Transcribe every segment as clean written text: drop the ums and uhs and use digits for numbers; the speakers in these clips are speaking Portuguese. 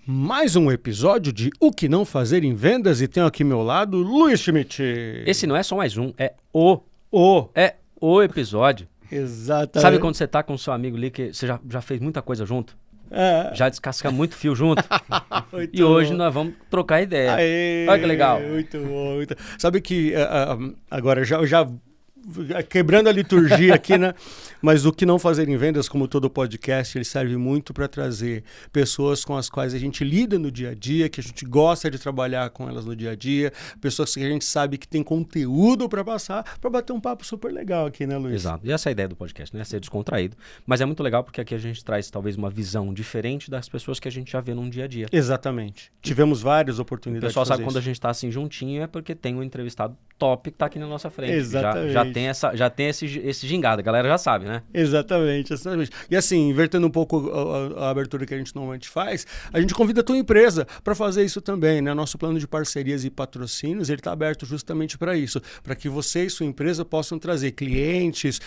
mais um episódio de O Que Não Fazer em Vendas e tenho aqui ao meu lado Luiz Schmidt. Esse não é só mais um, é o episódio. Exatamente. Sabe quando você tá com o seu amigo ali que você já fez muita coisa junto? Já descasca muito fio junto. E hoje nós vamos trocar ideia. Aê, olha que legal. Muito bom. Sabe que agora já quebrando a liturgia aqui, né? Mas o Que Não Fazer em Vendas, como todo podcast, ele serve muito para trazer pessoas com as quais a gente lida no dia a dia, que a gente gosta de trabalhar com elas no dia a dia, pessoas que a gente sabe que tem conteúdo para passar, para bater um papo super legal aqui, né, Luiz? Exato. E essa é a ideia do podcast, né? Ser descontraído. Mas é muito legal porque aqui a gente traz talvez uma visão diferente das pessoas que a gente já vê num dia a dia. Exatamente. Tivemos várias O oportunidades. pessoal de fazer sabe quando a gente tá assim juntinho é porque tem um entrevistado top que tá aqui na nossa frente. Exatamente. Já tem esse gingado, a galera já sabe, né? Exatamente. E assim, invertendo um pouco a abertura que a gente normalmente faz, a gente convida a tua empresa para fazer isso também, né? Nosso plano de parcerias e patrocínios, ele está aberto justamente para isso, para que você e sua empresa possam trazer clientes,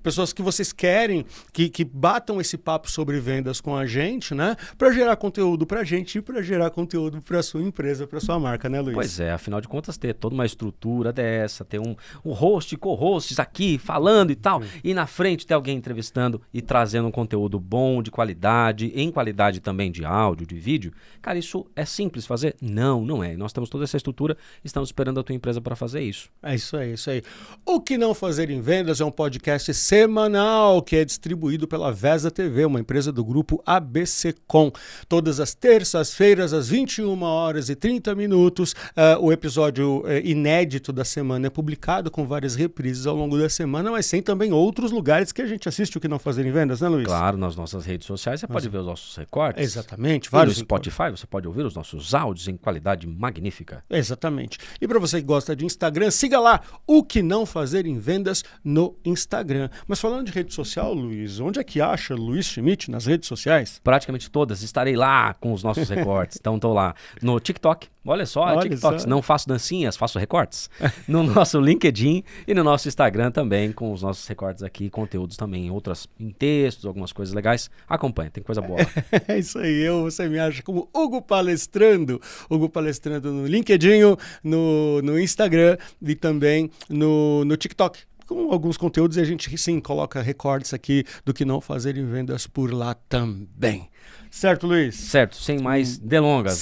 pessoas que vocês querem, que batam esse papo sobre vendas com a gente, né? Para gerar conteúdo para a gente e para gerar conteúdo para a sua empresa, para sua marca, né, Luiz? Pois é, afinal de contas, ter toda uma estrutura dessa, ter um host, co-hosts aqui falando e tal, e na frente ter alguém entrevistando e trazendo um conteúdo bom, de qualidade, em qualidade também de áudio, de vídeo. Cara, isso é simples fazer? Não, não é. Nós temos toda essa estrutura, estamos esperando a tua empresa para fazer isso. É isso aí, isso aí. O Que Não Fazer em Vendas é um podcast semanal que é distribuído pela Vesa TV, uma empresa do grupo ABCcom. Todas as terças-feiras, às 21h30, o episódio inédito da semana é publicado com várias reprises ao longo da semana, mas tem também outros lugares que a gente assiste O Que Não Fazer em Vendas, né, Luiz? Claro, nas nossas redes sociais você pode ver os nossos recortes. Exatamente. Vários. No Spotify você pode ouvir os nossos áudios em qualidade magnífica. Exatamente. E para você que gosta de Instagram, siga lá O Que Não Fazer em Vendas no Instagram. Mas falando de rede social, Luiz, onde é que acha Luiz Schmidt nas redes sociais? Praticamente todas. Estarei lá com os nossos recortes. Então estou lá no TikTok. Olha só, TikTok. Não faço dancinhas, faço recortes. No nosso LinkedIn e no nosso Instagram também, com os nossos recortes aqui, conteúdos também, em textos, algumas coisas legais. Acompanha, tem coisa boa lá. É isso aí, você me acha como Hugo Palestrando no LinkedIn, no Instagram e também no TikTok, com alguns conteúdos, e a gente sim coloca recortes aqui do Que Não Fazer em Vendas por lá também. Certo, Luiz? Certo, sem mais delongas.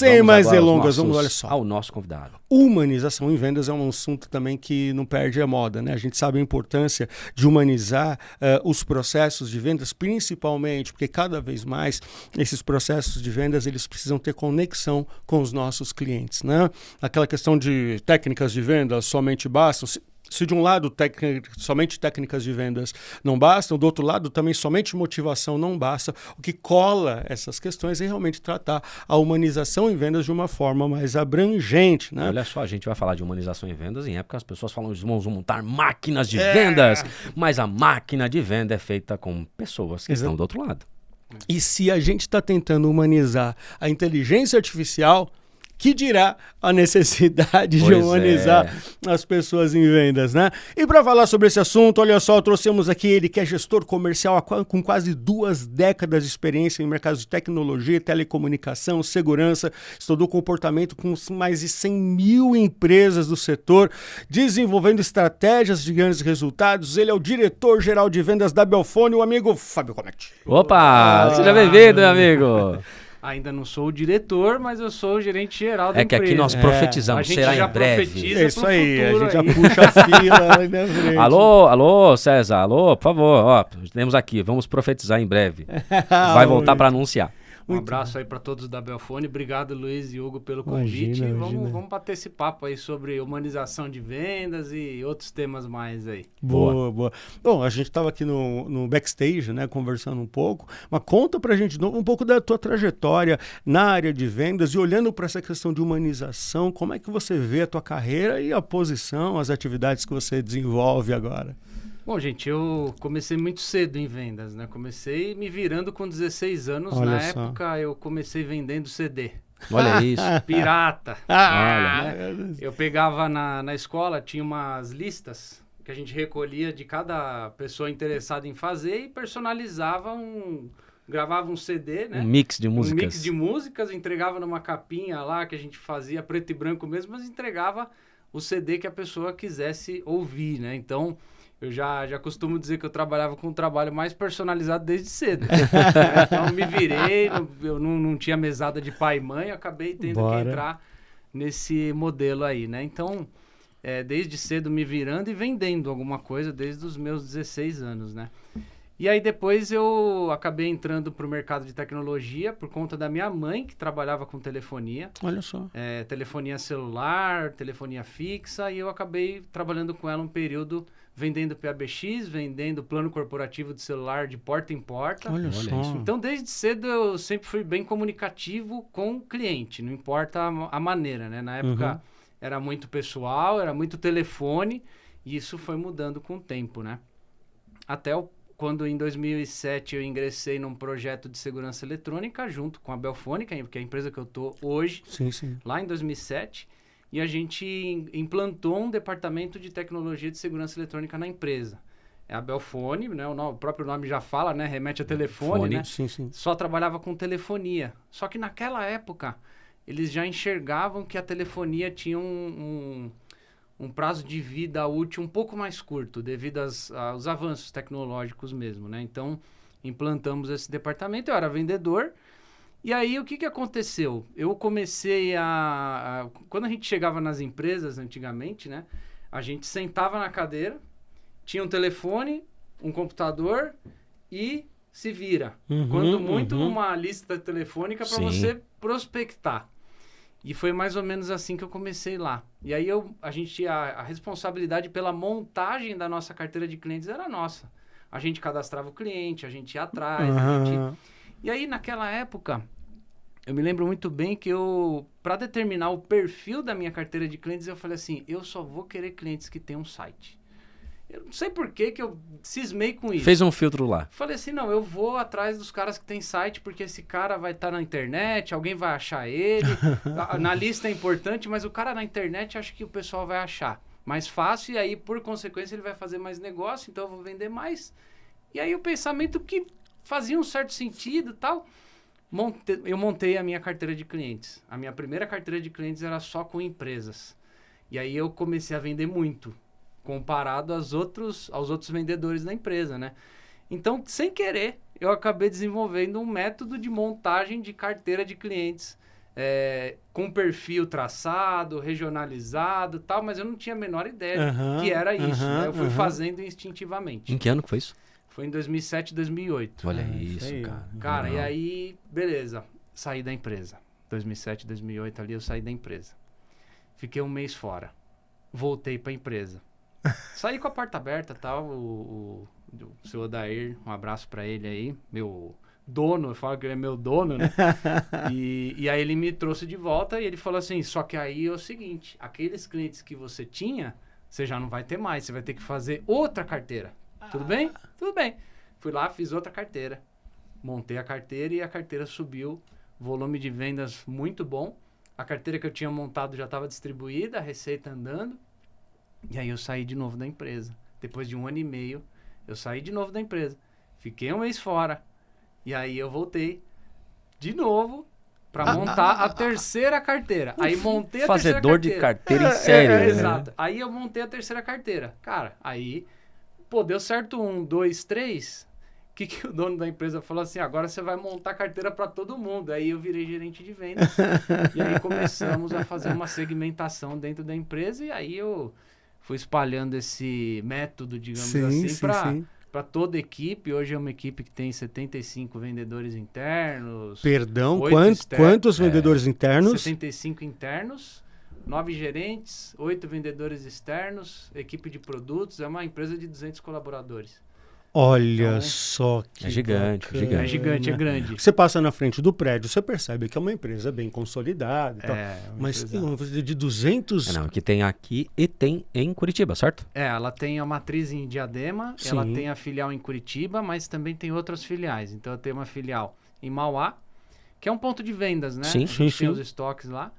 Vamos, olha só. Ao nosso convidado. Humanização em vendas é um assunto também que não perde a moda, né? A gente sabe a importância de humanizar os processos de vendas, principalmente porque cada vez mais esses processos de vendas eles precisam ter conexão com os nossos clientes, né? Aquela questão de técnicas de vendas somente bastam. Se de um lado somente técnicas de vendas não bastam, do outro lado também somente motivação não basta. O que cola essas questões é realmente tratar a humanização em vendas de uma forma mais abrangente, né? Olha só, a gente vai falar de humanização em vendas em época as pessoas falam que vamos montar máquinas de vendas, mas a máquina de venda é feita com pessoas que estão do outro lado. E se a gente está tentando humanizar a inteligência artificial, que dirá a necessidade de humanizar as pessoas em vendas, né? E para falar sobre esse assunto, olha só, trouxemos aqui ele que é gestor comercial com quase 2 décadas de experiência em mercados de tecnologia, telecomunicação, segurança, estudou comportamento com mais de 100 mil empresas do setor, desenvolvendo estratégias de grandes resultados. Ele é o diretor-geral de vendas da Belfone, o amigo Fábio Cometti. Opa, seja bem-vindo, meu amigo. Ainda não sou o diretor, mas eu sou o gerente geral da É empresa. que aqui nós profetizamos, será em breve. É isso aí, a gente já puxa a fila ali na frente. Alô, César, alô, por favor, ó, temos aqui, vamos profetizar em breve. Vai voltar para anunciar. Um abraço aí para todos da Belfone. Obrigado, Luiz e Hugo, pelo convite. Imagina. Vamos bater esse papo aí sobre humanização de vendas e outros temas mais aí. Boa. Bom, a gente estava aqui no backstage, né, conversando um pouco, mas conta pra gente um pouco da tua trajetória na área de vendas e olhando para essa questão de humanização, como é que você vê a tua carreira e a posição, as atividades que você desenvolve agora? Bom, gente, eu comecei muito cedo em vendas, né? Comecei me virando com 16 anos. Olha Na só. época, eu comecei vendendo CD. Olha isso. Pirata. Olha, né? Eu pegava na escola, tinha umas listas que a gente recolhia de cada pessoa interessada em fazer e personalizava um gravava um CD, né? Um mix de músicas. Um mix de músicas, entregava numa capinha lá, que a gente fazia preto e branco mesmo, mas entregava o CD que a pessoa quisesse ouvir, né? Então, eu já costumo dizer que eu trabalhava com um trabalho mais personalizado desde cedo. Então, me virei, eu não tinha mesada de pai e mãe, eu acabei tendo que entrar nesse modelo aí, né? Então, desde cedo me virando e vendendo alguma coisa desde os meus 16 anos, né? E aí depois eu acabei entrando para o mercado de tecnologia por conta da minha mãe, que trabalhava com telefonia. Olha só. Telefonia celular, telefonia fixa, e eu acabei trabalhando com ela um período vendendo PABX, vendendo plano corporativo de celular de porta em porta. Olha só. Isso. Então, desde cedo eu sempre fui bem comunicativo com o cliente, não importa a maneira, né? Na época era muito pessoal, era muito telefone, e isso foi mudando com o tempo, né? Até quando em 2007 eu ingressei num projeto de segurança eletrônica junto com a Belfônica, que é a empresa que eu estou hoje, lá em 2007, e a gente implantou um departamento de tecnologia de segurança eletrônica na empresa. É a Belfone, né? O próprio nome já fala, né? Remete a telefone, né? Só trabalhava com telefonia. Só que naquela época, eles já enxergavam que a telefonia tinha um prazo de vida útil um pouco mais curto, devido aos avanços tecnológicos mesmo, né? Então, implantamos esse departamento, eu era vendedor, e aí o que aconteceu? Eu comecei quando a gente chegava nas empresas antigamente, né? A gente sentava na cadeira, tinha um telefone, um computador e se vira. Quando muito, uma lista telefônica para você prospectar. E foi mais ou menos assim que eu comecei lá. E aí a gente tinha a responsabilidade pela montagem da nossa carteira de clientes era nossa. A gente cadastrava o cliente, a gente ia atrás, E aí naquela época, eu me lembro muito bem que para determinar o perfil da minha carteira de clientes, eu falei assim, eu só vou querer clientes que tenham um site. Eu não sei por que eu cismei com isso. Fez um filtro lá. Falei assim, não, eu vou atrás dos caras que tem site, porque esse cara vai estar na internet, alguém vai achar ele. Na lista é importante, mas o cara na internet acho que o pessoal vai achar mais fácil, e aí, por consequência, ele vai fazer mais negócio, então eu vou vender mais. E aí o pensamento que fazia um certo sentido e tal, eu montei a minha carteira de clientes. A minha primeira carteira de clientes era só com empresas. E aí eu comecei a vender muito, comparado aos outros vendedores da empresa, né? Então, sem querer, eu acabei desenvolvendo um método de montagem de carteira de clientes com perfil traçado, regionalizado e tal, mas eu não tinha a menor ideia que era isso, né? Eu fui fazendo instintivamente. Em que ano que foi isso? Foi em 2007, 2008. Olha isso, cara. Cara, e aí, beleza, saí da empresa. 2007, 2008 ali eu saí da empresa. Fiquei um mês fora. Voltei para a empresa. Saí com a porta aberta, tal, o seu Odair, um abraço para ele aí, meu dono, eu falo que ele é meu dono, né? E aí ele me trouxe de volta e ele falou assim, só que aí é o seguinte, aqueles clientes que você tinha, você já não vai ter mais, você vai ter que fazer outra carteira. Tudo bem? Tudo bem. Fui lá, fiz outra carteira, montei a carteira e a carteira subiu, volume de vendas muito bom, a carteira que eu tinha montado já estava distribuída, a receita andando. E aí eu saí de novo da empresa. Depois de 1 ano e meio, eu saí de novo da empresa. Fiquei um mês fora. E aí eu voltei de novo para montar a terceira carteira. Aí montei a terceira carteira. Fazedor de carteira em sério. Né? Exato. Aí eu montei a terceira carteira. Cara, aí, deu certo 1, 2, 3. O que o dono da empresa falou assim, agora você vai montar carteira para todo mundo. Aí eu virei gerente de vendas. E aí começamos a fazer uma segmentação dentro da empresa. E aí eu fui espalhando esse método, digamos assim, para toda a equipe. Hoje é uma equipe que tem 75 vendedores internos. Perdão, quantos vendedores internos? 75 internos, 9 gerentes, 8 vendedores externos, equipe de produtos. É uma empresa de 200 colaboradores. Olha então, só que é gigante, gigante. É gigante, é grande. Você passa na frente do prédio, você percebe que é uma empresa bem consolidada. Mas tem uma empresa de 200... Não, que tem aqui e tem em Curitiba, certo? Ela tem a matriz em Diadema, ela tem a filial em Curitiba, mas também tem outras filiais. Então, eu tenho uma filial em Mauá, que é um ponto de vendas, né? Sim. Tem os estoques lá.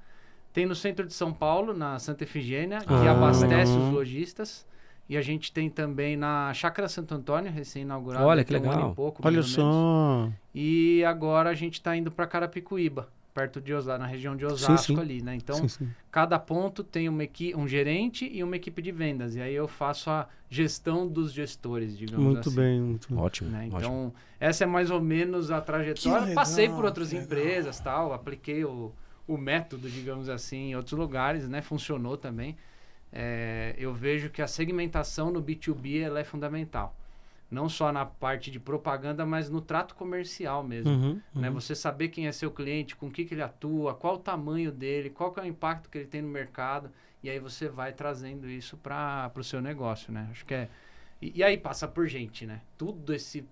Tem no centro de São Paulo, na Santa Efigênia, que abastece os lojistas. E a gente tem também na Chácara Santo Antônio, recém-inaugurada. Olha, que tem um ano legal. e pouco, Olha mais ou menos. só. E agora a gente está indo para Carapicuíba, perto de Osasco, na região de Osasco sim. ali, né? Então, Sim. cada ponto tem um gerente e uma equipe de vendas. E aí eu faço a gestão dos gestores, digamos Muito assim. bem, muito bem. Ótimo, Né? ótimo. Então, essa é mais ou menos a Que trajetória. legal, Passei por outras que legal. empresas, tal, apliquei o método, digamos assim, em outros lugares, né? Funcionou também. Eu vejo que a segmentação no B2B ela é fundamental. Não só na parte de propaganda, mas no trato comercial mesmo. Né? Você saber quem é seu cliente, com o que ele atua, qual o tamanho dele, qual que é o impacto que ele tem no mercado. E aí você vai trazendo isso para o seu negócio, né? Acho que E aí passa por gente, né? Todo esse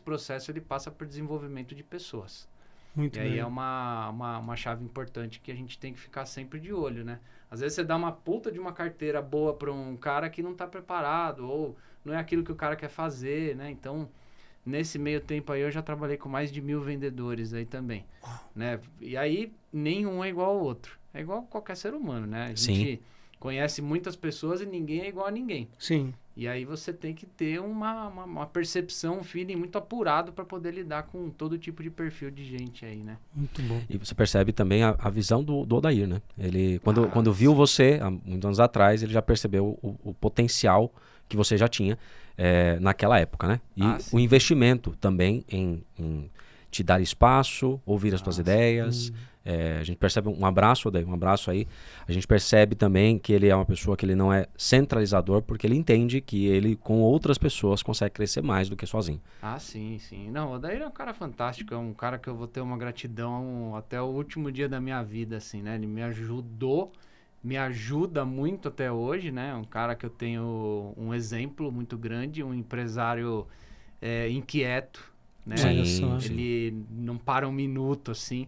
processo ele passa por desenvolvimento de pessoas. Muito E aí bem. é uma chave importante que a gente tem que ficar sempre de olho, né? Às vezes você dá uma puta de uma carteira boa para um cara que não está preparado ou não é aquilo que o cara quer fazer, né? Então, nesse meio tempo aí eu já trabalhei com mais de 1.000 vendedores aí também, né? E aí nenhum é igual ao outro. É igual a qualquer ser humano, né? A gente conhece muitas pessoas e ninguém é igual a ninguém. Sim. E aí você tem que ter uma percepção, um feeling muito apurado para poder lidar com todo tipo de perfil de gente aí, né? Muito bom. E você percebe também a visão do Odair, né? Ele, quando viu você, há muitos anos atrás, ele já percebeu o potencial que você já tinha naquela época, né? E o investimento também em te dar espaço, ouvir as tuas ideias. A gente percebe um abraço, Odair, um abraço aí. A gente percebe também que ele é uma pessoa que ele não é centralizador, porque ele entende que ele, com outras pessoas, consegue crescer mais do que sozinho. Ah, sim, sim. Não, o Odair é um cara fantástico, é um cara que eu vou ter uma gratidão até o último dia da minha vida, assim, né? Ele me ajuda muito até hoje, né? É um cara que eu tenho um exemplo muito grande, um empresário inquieto, né? Sim, Ele não para um minuto, assim,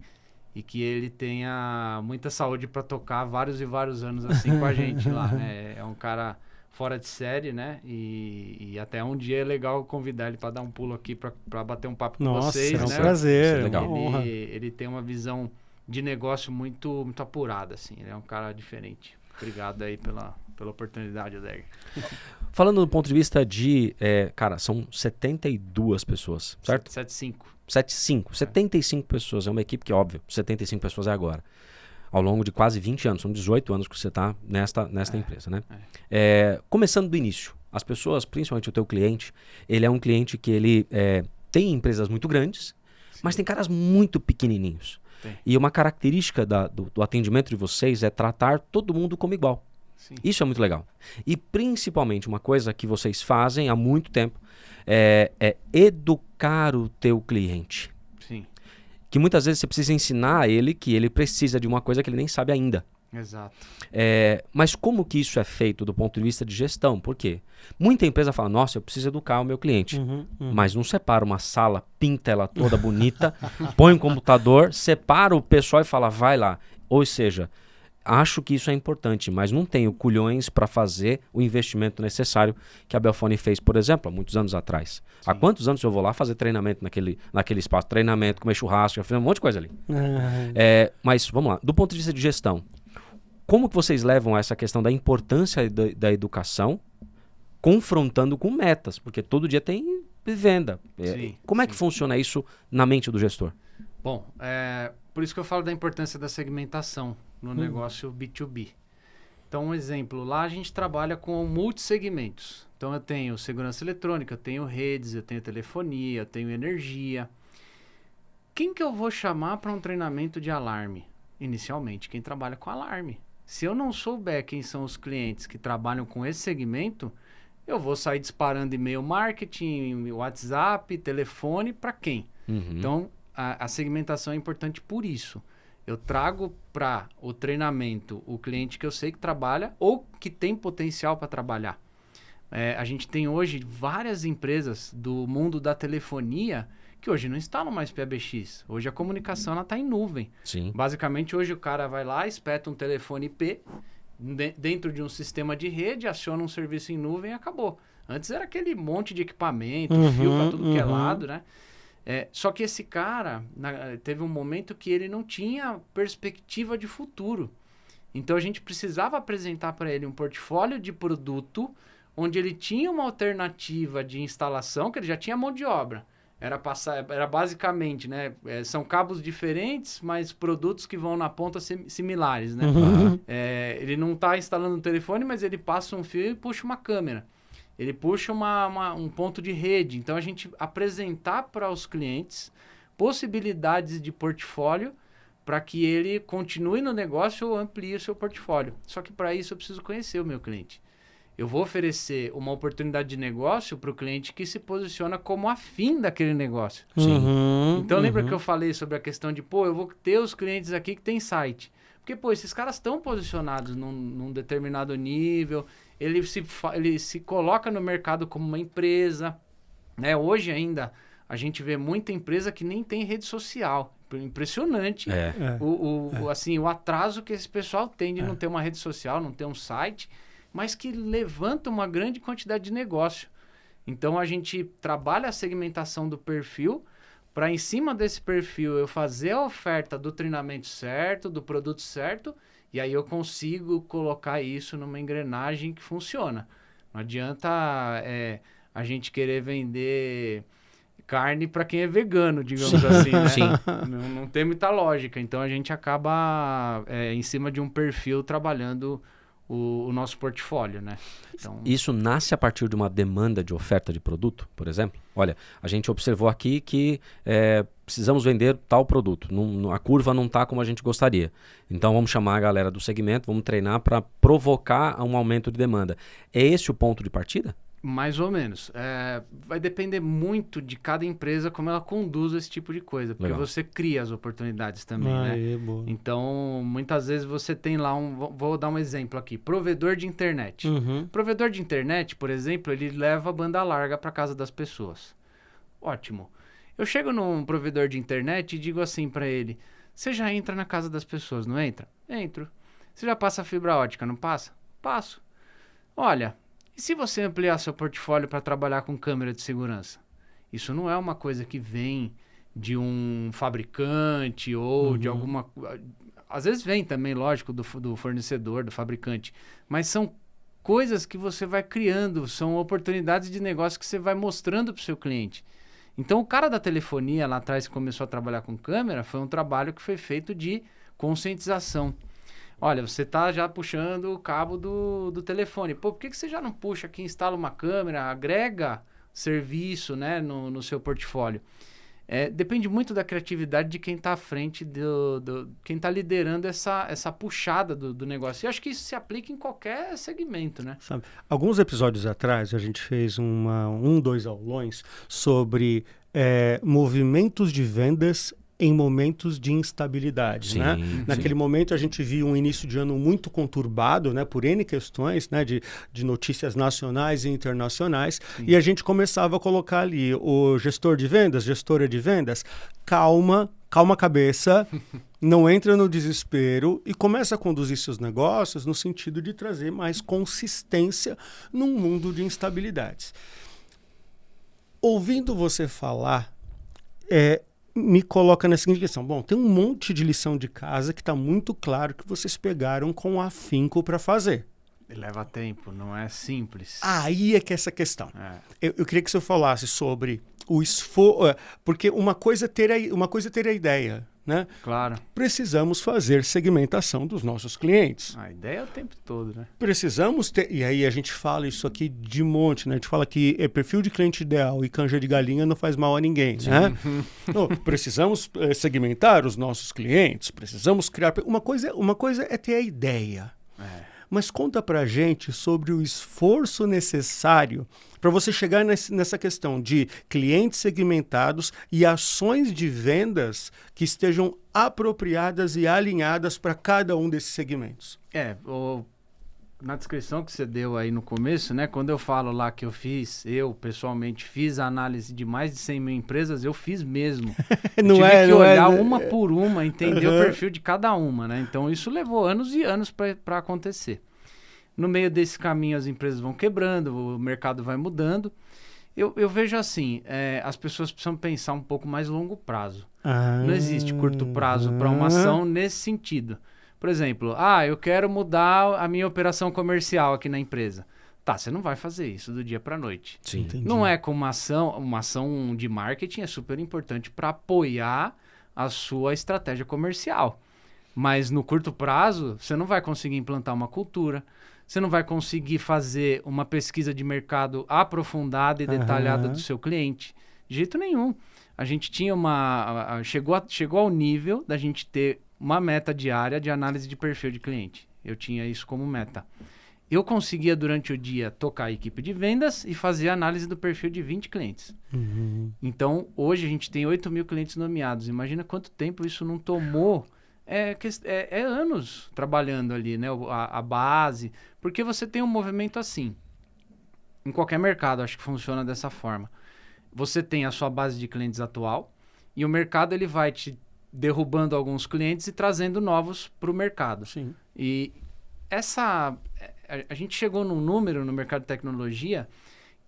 e que ele tenha muita saúde para tocar vários e vários anos assim com a gente lá, né? É um cara fora de série, né? E até um dia é legal convidar ele para dar um pulo aqui para bater um papo com vocês, Nossa, é um né? prazer, Isso é é uma legal. honra. Ele tem uma visão de negócio muito, muito apurada, assim. Ele é um cara diferente. Obrigado aí pela oportunidade, Odair. Falando do ponto de vista de... cara, são 72 pessoas, certo? 75 pessoas. É uma equipe que, óbvio, 75 pessoas é agora. Ao longo de quase 20 anos. São 18 anos que você está nesta empresa, né? Começando do início. As pessoas, principalmente o teu cliente, ele é um cliente que ele tem empresas muito grandes, mas tem caras muito pequenininhos. Tem. E uma característica do atendimento de vocês é tratar todo mundo como igual. Sim. Isso é muito legal. E principalmente uma coisa que vocês fazem há muito tempo é educar o teu cliente. Sim. Que muitas vezes você precisa ensinar a ele que ele precisa de uma coisa que ele nem sabe ainda. Exato. Mas como que isso é feito do ponto de vista de gestão? Por quê? Muita empresa fala, nossa, eu preciso educar o meu cliente. Mas não separa uma sala, pinta ela toda bonita, põe um computador, separa o pessoal e fala, vai lá. Ou seja, acho que isso é importante, mas não tenho culhões para fazer o investimento necessário que a Belfone fez, por exemplo, há muitos anos atrás. Há quantos anos eu vou lá fazer treinamento naquele espaço? Treinamento, comer churrasco, já fiz um monte de coisa ali. Mas vamos lá, do ponto de vista de gestão, como que vocês levam essa questão da importância da educação confrontando com metas? Porque todo dia tem venda. Como é que funciona isso na mente do gestor? Bom, por isso que eu falo da importância da segmentação no negócio B2B. Então, um exemplo, lá a gente trabalha com multissegmentos. Então, eu tenho segurança eletrônica, eu tenho redes, eu tenho telefonia, eu tenho energia. Quem que eu vou chamar para um treinamento de alarme? Inicialmente, quem trabalha com alarme. Se eu não souber quem são os clientes que trabalham com esse segmento, eu vou sair disparando e-mail marketing, WhatsApp, telefone, para quem? Então, a segmentação é importante por isso. Eu trago para o treinamento o cliente que eu sei que trabalha ou que tem potencial para trabalhar. A gente tem hoje várias empresas do mundo da telefonia que hoje não instalam mais PBX. Hoje a comunicação está em nuvem. Sim. Basicamente, hoje o cara vai lá, espeta um telefone IP dentro de um sistema de rede, aciona um serviço em nuvem e acabou. Antes era aquele monte de equipamento, fio para tudo que é lado, né? Só que esse cara teve um momento que ele não tinha perspectiva de futuro. Então a gente precisava apresentar para ele um portfólio de produto onde ele tinha uma alternativa de instalação, que ele já tinha mão de obra. Era basicamente, né? São cabos diferentes, mas produtos que vão na ponta similares, né? Ele não está instalando um telefone, mas ele passa um fio e puxa uma câmera. Ele puxa um ponto de rede. Então, a gente apresentar para os clientes possibilidades de portfólio para que ele continue no negócio ou amplie o seu portfólio. Só que para isso eu preciso conhecer o meu cliente. Eu vou oferecer uma oportunidade de negócio para o cliente que se posiciona como afim daquele negócio. Então, lembra que eu falei sobre a questão de, eu vou ter os clientes aqui que tem site. Porque, esses caras estão posicionados num determinado nível, ele se coloca no mercado como uma empresa, né? Hoje ainda, a gente vê muita empresa que nem tem rede social. Impressionante o atraso que esse pessoal tem de não ter uma rede social, não ter um site, mas que levanta uma grande quantidade de negócio. Então, a gente trabalha a segmentação do perfil para, em cima desse perfil, eu fazer a oferta do treinamento certo, do produto certo, e aí eu consigo colocar isso numa engrenagem que funciona. Não adianta a gente querer vender carne para quem é vegano, digamos assim, né? Sim. Não tem muita lógica. Então, a gente acaba em cima de um perfil trabalhando o nosso portfólio, né? Então... Isso nasce a partir de uma demanda de oferta de produto, por exemplo? Olha, a gente observou aqui que precisamos vender tal produto. A curva não está como a gente gostaria. Então, vamos chamar a galera do segmento, vamos treinar para provocar um aumento de demanda. É esse o ponto de partida? Mais ou menos. Vai depender muito de cada empresa como ela conduz esse tipo de coisa. Porque você cria as oportunidades também, né? Então, muitas vezes você tem lá vou dar um exemplo aqui. Provedor de internet. Provedor de internet, por exemplo, ele leva banda larga para casa das pessoas. Ótimo. Eu chego num provedor de internet e digo assim para ele: você já entra na casa das pessoas, não entra? Entro. Você já passa fibra ótica, não passa? Passo. Olha... E se você ampliar seu portfólio para trabalhar com câmera de segurança? Isso não é uma coisa que vem de um fabricante ou de alguma... Às vezes vem também, lógico, do fornecedor, do fabricante. Mas são coisas que você vai criando, são oportunidades de negócio que você vai mostrando para o seu cliente. Então, o cara da telefonia lá atrás que começou a trabalhar com câmera foi um trabalho que foi feito de conscientização. Olha, você está já puxando o cabo do telefone. Por que você já não puxa aqui, instala uma câmera, agrega serviço, né, no seu portfólio? Depende muito da criatividade de quem está à frente, quem está liderando essa puxada do negócio. E acho que isso se aplica em qualquer segmento, né? Sabe, alguns episódios atrás, a gente fez dois aulões sobre movimentos de vendas em momentos de instabilidade, né? Naquele momento a gente viu um início de ano muito conturbado, né? Por N questões, né? De notícias nacionais e internacionais. E a gente começava a colocar ali o gestor de vendas, gestora de vendas, calma a cabeça, não entra no desespero e começa a conduzir seus negócios no sentido de trazer mais consistência num mundo de instabilidades. Ouvindo você falar, me coloca na seguinte questão. Bom, tem um monte de lição de casa que está muito claro que vocês pegaram com afinco para fazer. Leva tempo, não é simples. Aí é que é essa questão. Eu queria que você falasse sobre o esforço, porque uma coisa é ter a ideia, né? Claro. Precisamos fazer segmentação dos nossos clientes. A ideia é o tempo todo, né? Precisamos ter, e aí a gente fala isso aqui de monte, né? A gente fala que perfil de cliente ideal e canja de galinha não faz mal a ninguém, né? Não, precisamos segmentar os nossos clientes, precisamos criar... Uma coisa é ter a ideia. Mas conta pra gente sobre o esforço necessário para você chegar nessa questão de clientes segmentados e ações de vendas que estejam apropriadas e alinhadas para cada um desses segmentos. Na descrição que você deu aí no começo, né? Quando eu falo lá que eu pessoalmente fiz a análise de mais de 100 mil empresas, eu fiz mesmo. Tive que olhar uma por uma, entender o perfil de cada uma, né? Então, isso levou anos e anos para acontecer. No meio desse caminho, as empresas vão quebrando, o mercado vai mudando. Eu vejo assim, as pessoas precisam pensar um pouco mais longo prazo. Não existe curto prazo para uma ação nesse sentido. Por exemplo, eu quero mudar a minha operação comercial aqui na empresa. Tá, você não vai fazer isso do dia para noite. Sim. Entendi. Não é como uma ação de marketing é super importante para apoiar a sua estratégia comercial. Mas no curto prazo, você não vai conseguir implantar uma cultura, você não vai conseguir fazer uma pesquisa de mercado aprofundada e detalhada do seu cliente. De jeito nenhum. A gente tinha chegou ao nível da gente ter uma meta diária de análise de perfil de cliente. Eu tinha isso como meta. Eu conseguia, durante o dia, tocar a equipe de vendas e fazer a análise do perfil de 20 clientes. Uhum. Então, hoje a gente tem 8 mil clientes nomeados. Imagina quanto tempo isso não tomou. É anos trabalhando ali, né? A base. Porque você tem um movimento assim. Em qualquer mercado, acho que funciona dessa forma. Você tem a sua base de clientes atual e o mercado ele vai te derrubando alguns clientes e trazendo novos para o mercado. Sim. E a gente chegou num número no mercado de tecnologia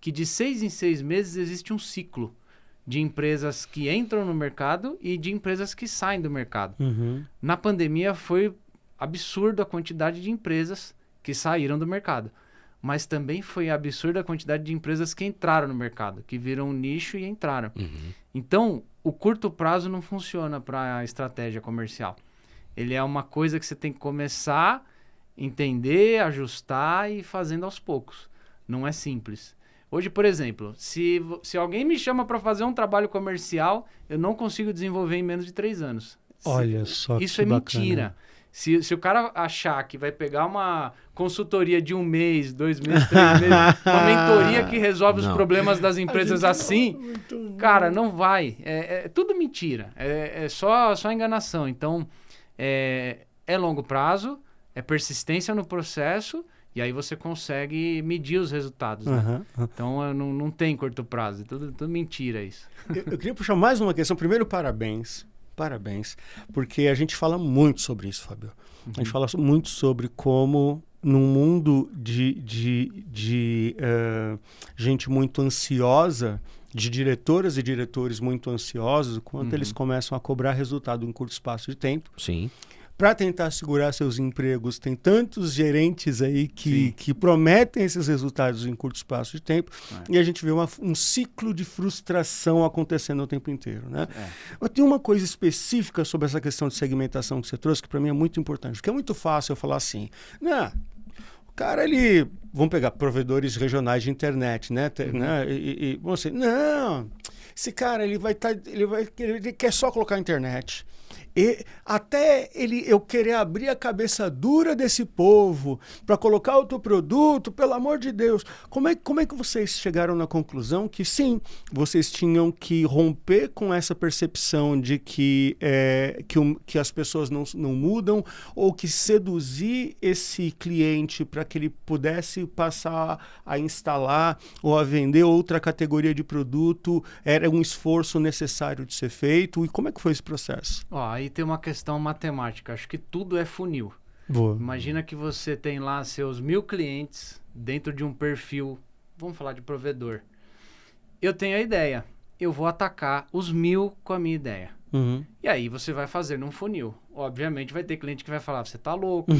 que de 6 em 6 meses existe um ciclo de empresas que entram no mercado e de empresas que saem do mercado. Uhum. Na pandemia foi absurdo a quantidade de empresas que saíram do mercado. Mas também foi absurda a quantidade de empresas que entraram no mercado, que viram um nicho e entraram. Uhum. Então, o curto prazo não funciona para a estratégia comercial. Ele é uma coisa que você tem que começar, entender, ajustar e ir fazendo aos poucos. Não é simples. Hoje, por exemplo, se alguém me chama para fazer um trabalho comercial, eu não consigo desenvolver em menos de 3 anos. Olha só Isso que é bacana. mentira. Se o cara achar que vai pegar uma consultoria de 1 mês, 2 meses, 3 meses, uma mentoria que resolve os Não. problemas das empresas assim, cara, não vai. É tudo mentira. É só enganação. Então, é longo prazo, é persistência no processo, e aí você consegue medir os resultados. Né? Uhum. Então, não tem curto prazo. É tudo mentira isso. Eu queria puxar mais uma questão. Primeiro, parabéns. Parabéns. Porque a gente fala muito sobre isso, Fábio. A gente fala muito sobre como, num mundo de gente muito ansiosa, de diretoras e diretores muito ansiosos, quanto eles começam a cobrar resultado em curto espaço de tempo. Sim. Para tentar segurar seus empregos, tem tantos gerentes aí que prometem esses resultados em curto espaço de tempo, e a gente vê um ciclo de frustração acontecendo o tempo inteiro, né? Mas tem uma coisa específica sobre essa questão de segmentação que você trouxe, que para mim é muito importante, porque é muito fácil eu falar assim, né? O cara, vamos pegar provedores regionais de internet, né? E você, não, esse cara, ele quer só colocar a internet. E até eu querer abrir a cabeça dura desse povo para colocar outro produto, pelo amor de Deus. Como é que vocês chegaram na conclusão que sim, vocês tinham que romper com essa percepção de que as pessoas não mudam, ou que seduzir esse cliente para que ele pudesse passar a instalar ou a vender outra categoria de produto era um esforço necessário de ser feito? E como é que foi esse processo? Aí tem uma questão matemática. Acho que tudo é funil. Boa. Imagina que você tem lá seus 1000 clientes dentro de um perfil, vamos falar de provedor. Eu tenho a ideia. Eu vou atacar os 1000 com a minha ideia. Uhum. E aí você vai fazer num funil. Obviamente vai ter cliente que vai falar, você tá louco.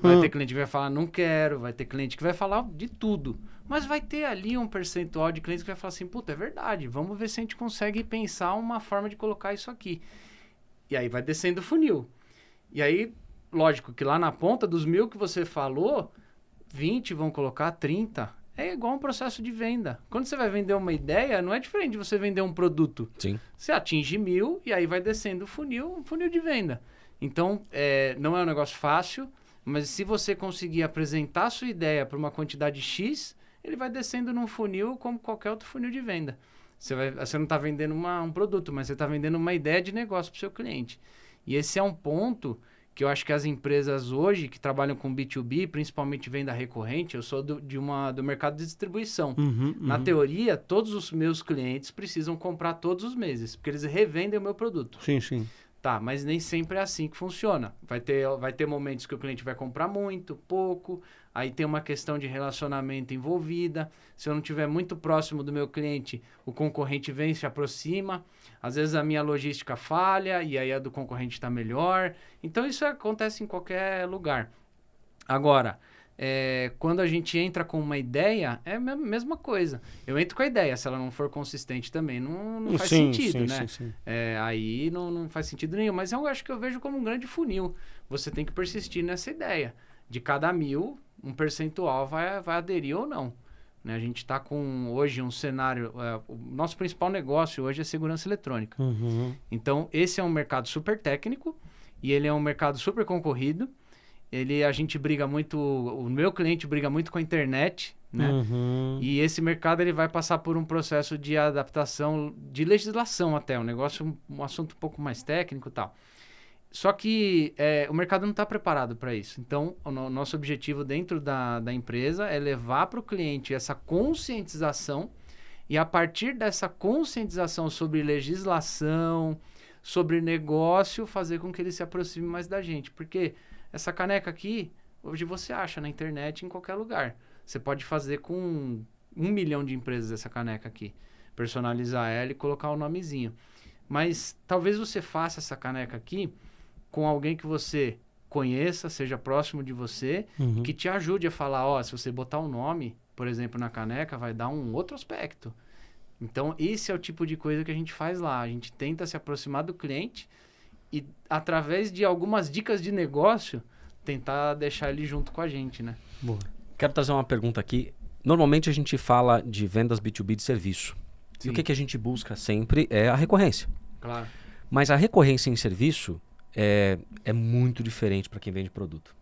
Vai ter cliente que vai falar, não quero. Vai ter cliente que vai falar de tudo. Mas vai ter ali um percentual de clientes que vai falar assim, puta, é verdade. Vamos ver se a gente consegue pensar uma forma de colocar isso aqui. E aí vai descendo o funil. E aí, lógico que lá na ponta dos 1000 que você falou, 20 vão colocar, 30. É igual um processo de venda. Quando você vai vender uma ideia, não é diferente de você vender um produto. Sim. Você atinge 1000 e aí vai descendo o funil, um funil de venda. Então, não é um negócio fácil, mas se você conseguir apresentar a sua ideia para uma quantidade X, ele vai descendo num funil como qualquer outro funil de venda. Você não está vendendo um produto, mas você está vendendo uma ideia de negócio para o seu cliente. E esse é um ponto que eu acho que as empresas hoje que trabalham com B2B, principalmente venda recorrente, eu sou do mercado de distribuição. Na teoria, todos os meus clientes precisam comprar todos os meses, porque eles revendem o meu produto. Sim, sim. Tá, mas nem sempre é assim que funciona. Vai ter momentos que o cliente vai comprar muito, pouco, aí tem uma questão de relacionamento envolvida. Se eu não estiver muito próximo do meu cliente, o concorrente vem, se aproxima. Às vezes a minha logística falha e aí a do concorrente está melhor. Então isso acontece em qualquer lugar. Agora, quando a gente entra com uma ideia, é a mesma coisa. Eu entro com a ideia, se ela não for consistente também, não faz sentido, né? Sim. Aí não faz sentido nenhum. Mas eu acho que eu vejo como um grande funil. Você tem que persistir nessa ideia. De cada 1000, um percentual vai aderir ou não. Né? A gente está com hoje um cenário... o nosso principal negócio hoje é segurança eletrônica. Uhum. Então, esse é um mercado super técnico e ele é um mercado super concorrido. A gente briga muito... O meu cliente briga muito com a internet, né? Uhum. E esse mercado ele vai passar por um processo de adaptação, de legislação até. Um assunto um pouco mais técnico e tal. Só que o mercado não está preparado para isso. Então, o nosso objetivo dentro da empresa é levar para o cliente essa conscientização e a partir dessa conscientização sobre legislação, sobre negócio, fazer com que ele se aproxime mais da gente. Porque essa caneca aqui, hoje você acha na internet em qualquer lugar. Você pode fazer com 1 milhão de empresas essa caneca aqui. Personalizar ela e colocar o nomezinho. Mas talvez você faça essa caneca aqui com alguém que você conheça, seja próximo de você, que te ajude a falar, se você botar um nome, por exemplo, na caneca, vai dar um outro aspecto. Então, esse é o tipo de coisa que a gente faz lá. A gente tenta se aproximar do cliente e, através de algumas dicas de negócio, tentar deixar ele junto com a gente, né? Boa. Quero trazer uma pergunta aqui. Normalmente a gente fala de vendas B2B de serviço. Sim. E o que a gente busca sempre é a recorrência. Claro. Mas a recorrência em serviço é muito diferente para quem vende produto.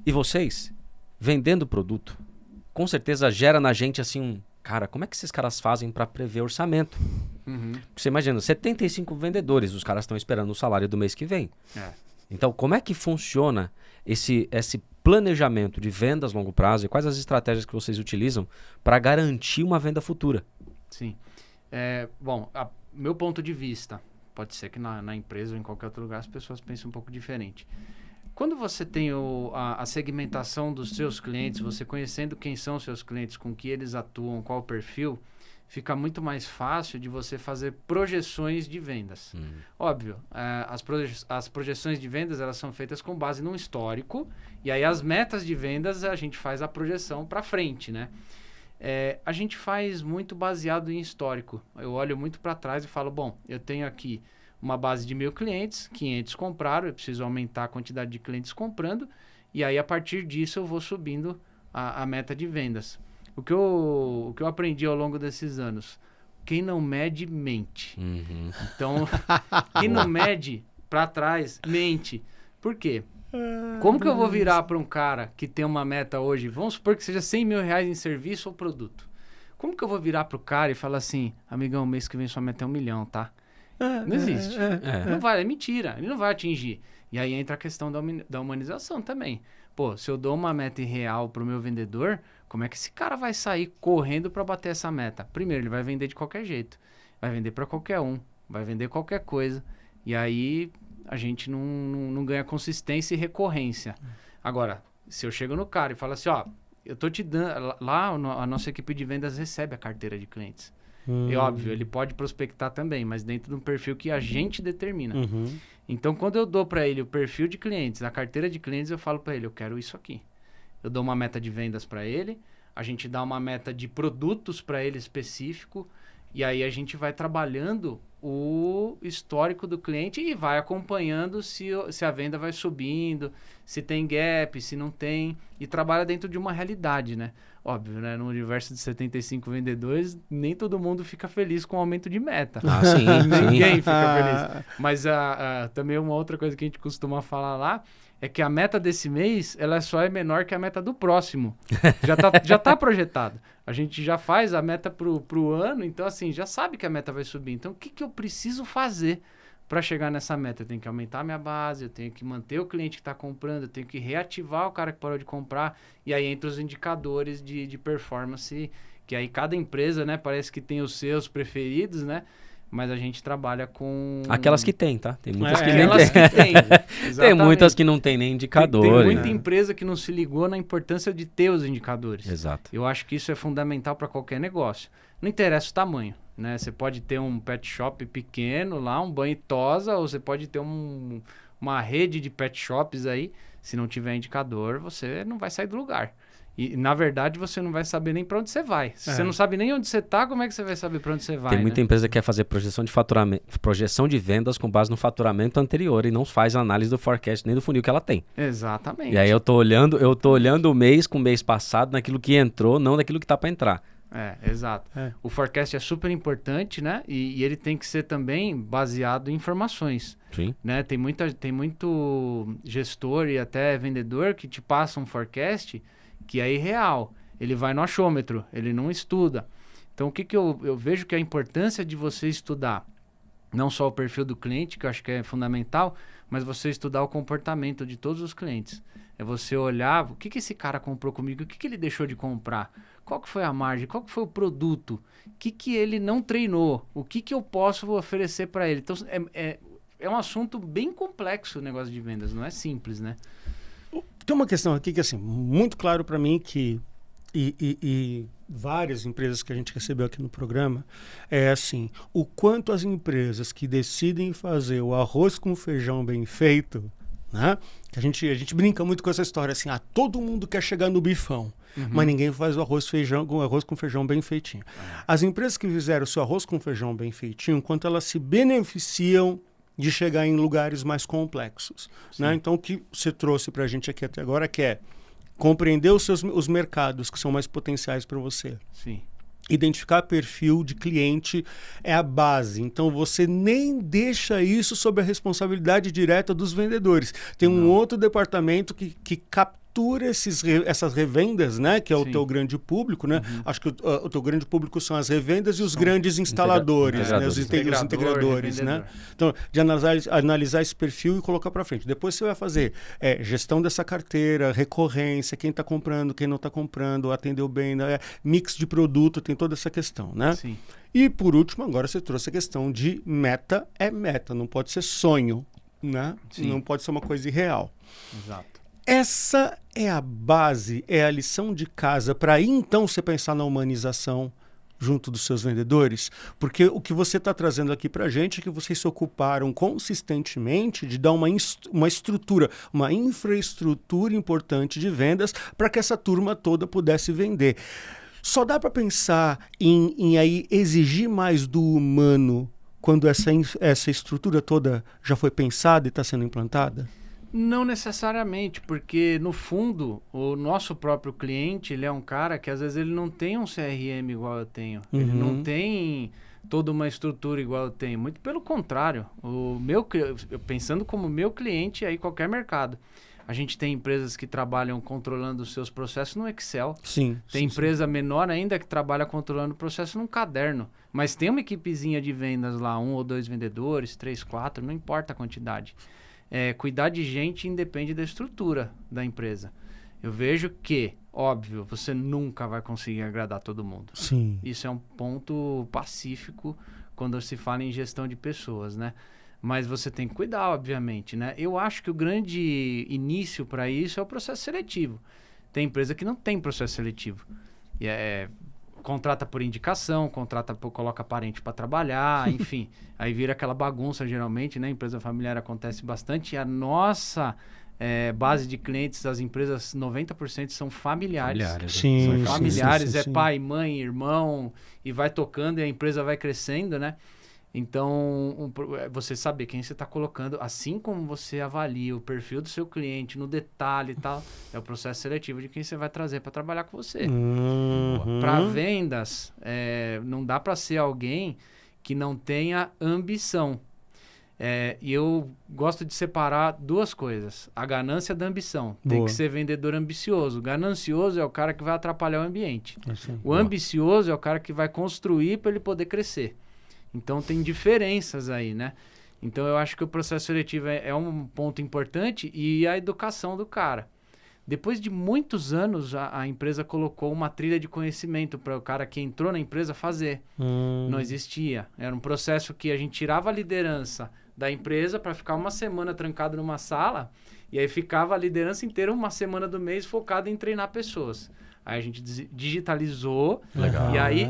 E vocês, vendendo produto, com certeza gera na gente assim cara, como é que esses caras fazem para prever orçamento? Uhum. Você imagina, 75 vendedores, os caras estão esperando o salário do mês que vem. Então, como é que funciona esse planejamento de vendas a longo prazo e quais as estratégias que vocês utilizam para garantir uma venda futura? Sim. Bom, meu ponto de vista, pode ser que na empresa ou em qualquer outro lugar as pessoas pensem um pouco diferente. Quando você tem a segmentação dos seus clientes, você conhecendo quem são os seus clientes, com que eles atuam, qual o perfil, fica muito mais fácil de você fazer projeções de vendas. Óbvio, as projeções de vendas elas são feitas com base num histórico, e aí as metas de vendas a gente faz a projeção para frente, né? A gente faz muito baseado em histórico. Eu olho muito para trás e falo, bom, eu tenho aqui uma base de 1000 clientes, 500 compraram, eu preciso aumentar a quantidade de clientes comprando, e aí a partir disso eu vou subindo a meta de vendas. O que eu aprendi ao longo desses anos, quem não mede, mente. Então, quem não mede para trás, mente. Por quê? Como que eu vou virar para um cara que tem uma meta hoje, vamos supor que seja 100 mil reais em serviço ou produto. Como que eu vou virar para o cara e falar assim, amigão, mês que vem sua meta é 1 milhão, tá? Não existe. Não vai, é mentira. Ele não vai atingir. E aí entra a questão da humanização também. Pô, se eu dou uma meta irreal pro meu vendedor, como é que esse cara vai sair correndo para bater essa meta? Primeiro, ele vai vender de qualquer jeito. Vai vender para qualquer um. Vai vender qualquer coisa. E aí a gente não ganha consistência e recorrência. Agora, se eu chego no cara e falo assim, eu tô te dando... Lá a nossa equipe de vendas recebe a carteira de clientes. É óbvio, ele pode prospectar também, mas dentro de um perfil que a gente determina. Então, quando eu dou para ele o perfil de clientes, a carteira de clientes, eu falo para ele, eu quero isso aqui. Eu dou uma meta de vendas para ele, a gente dá uma meta de produtos para ele específico, e aí a gente vai trabalhando o histórico do cliente e vai acompanhando se a venda vai subindo, se tem gap, se não tem, e trabalha dentro de uma realidade, né? Óbvio, né? No universo de 75 vendedores, nem todo mundo fica feliz com o aumento de meta. Sim. Ninguém fica feliz. Mas também uma outra coisa que a gente costuma falar lá é que a meta desse mês, ela só é menor que a meta do próximo. Já tá projetado. A gente já faz a meta pro ano, então assim, já sabe que a meta vai subir. Então, o que eu preciso fazer para chegar nessa meta? Eu tenho que aumentar a minha base, eu tenho que manter o cliente que está comprando, eu tenho que reativar o cara que parou de comprar, e aí entra os indicadores de performance, que aí cada empresa, né, parece que tem os seus preferidos, né? Mas a gente trabalha com... Aquelas que tem, tá? Tem muitas que nem Aquelas tem. que tem. Tem Exatamente. muitas que não tem nem indicador. Tem muita empresa que não se ligou na importância de ter os indicadores. Exato. Eu acho que isso é fundamental para qualquer negócio. Não interessa o tamanho, né? Você pode ter um pet shop pequeno lá, um banho e tosa, ou você pode ter uma rede de pet shops aí, se não tiver indicador, você não vai sair do lugar. E, na verdade, você não vai saber nem para onde você vai. Se você não sabe nem onde você está, como é que você vai saber para onde você vai? Tem muita empresa que quer fazer projeção de faturamento, projeção de vendas com base no faturamento anterior e não faz análise do forecast nem do funil que ela tem. Exatamente. E aí eu tô olhando o mês com o mês passado naquilo que entrou, não naquilo que tá para entrar. Exato. O forecast é super importante, né? E ele tem que ser também baseado em informações. Sim. Né? Tem muito gestor e até vendedor que te passa um forecast que é irreal. Ele vai no achômetro, ele não estuda. Então, o que eu vejo que a importância de você estudar não só o perfil do cliente, que eu acho que é fundamental, mas você estudar o comportamento de todos os clientes. É você olhar o que esse cara comprou comigo, o que ele deixou de comprar, qual que foi a margem, qual que foi o produto, o que ele não treinou, o que eu posso oferecer para ele. Então, é um assunto bem complexo o negócio de vendas, não é simples, né? Tem uma questão aqui que, assim, muito claro para mim que, e várias empresas que a gente recebeu aqui no programa, é assim, o quanto as empresas que decidem fazer o arroz com feijão bem feito, né? Que a gente brinca muito com essa história, assim, todo mundo quer chegar no bifão, mas ninguém faz o arroz com feijão bem feitinho. As empresas que fizeram o seu arroz com feijão bem feitinho, quanto elas se beneficiam de chegar em lugares mais complexos, né? Então, o que você trouxe para a gente aqui até agora que é compreender os mercados que são mais potenciais para você. Sim. Identificar perfil de cliente é a base. Então, você nem deixa isso sob a responsabilidade direta dos vendedores. Tem um outro departamento que captura essas revendas, né? Que é o teu grande público, né? Acho que o teu grande público são as revendas e os grandes instaladores, né? Os integradores, né? Então, de analisar esse perfil e colocar para frente. Depois você vai fazer gestão dessa carteira, recorrência, quem está comprando, quem não está comprando, atendeu bem, né? Mix de produto, tem toda essa questão, né? Sim. E, por último, agora você trouxe a questão de meta, não pode ser sonho, né? Sim. Não pode ser uma coisa irreal. Exato. Essa é a base, é a lição de casa para aí então você pensar na humanização junto dos seus vendedores, porque o que você está trazendo aqui para a gente é que vocês se ocuparam consistentemente de dar uma estrutura, uma infraestrutura importante de vendas para que essa turma toda pudesse vender. Só dá para pensar em aí exigir mais do humano quando essa estrutura toda já foi pensada e está sendo implantada? Não necessariamente, porque no fundo, o nosso próprio cliente, ele é um cara que às vezes ele não tem um CRM igual eu tenho. Ele não tem toda uma estrutura igual eu tenho. Muito pelo contrário. Pensando como meu cliente aí qualquer mercado. A gente tem empresas que trabalham controlando os seus processos no Excel. Sim. Tem empresa menor ainda que trabalha controlando o processo num caderno. Mas tem uma equipezinha de vendas lá, 1 ou 2 vendedores, 3, 4, não importa a quantidade. Cuidar de gente independe da estrutura da empresa. Eu vejo que, óbvio, você nunca vai conseguir agradar todo mundo. Sim. Isso é um ponto pacífico quando se fala em gestão de pessoas, né? Mas você tem que cuidar, obviamente, né? Eu acho que o grande início para isso é o processo seletivo. Tem empresa que não tem processo seletivo. E contrata por indicação, coloca parente para trabalhar, enfim. Aí vira aquela bagunça, geralmente, né? Empresa familiar acontece bastante. E a nossa base de clientes das empresas, 90% são familiares. Sim, são familiares, sim. pai, mãe, irmão, e vai tocando e a empresa vai crescendo, né? Então, você saber quem você está colocando, assim como você avalia o perfil do seu cliente no detalhe e tal, é o processo seletivo de quem você vai trazer para trabalhar com você. Para vendas, não dá para ser alguém que não tenha ambição. E eu gosto de separar duas coisas. A ganância da ambição. Tem que ser vendedor ambicioso. Ganancioso é o cara que vai atrapalhar o ambiente. O ambicioso é o cara que vai construir para ele poder crescer. Então, tem diferenças aí, né? Então, eu acho que o processo seletivo é um ponto importante e a educação do cara. Depois de muitos anos, a empresa colocou uma trilha de conhecimento para o cara que entrou na empresa fazer. Não existia. Era um processo que a gente tirava a liderança da empresa para ficar uma semana trancado numa sala e aí ficava a liderança inteira uma semana do mês focada em treinar pessoas. Aí a gente digitalizou. Legal. E aí,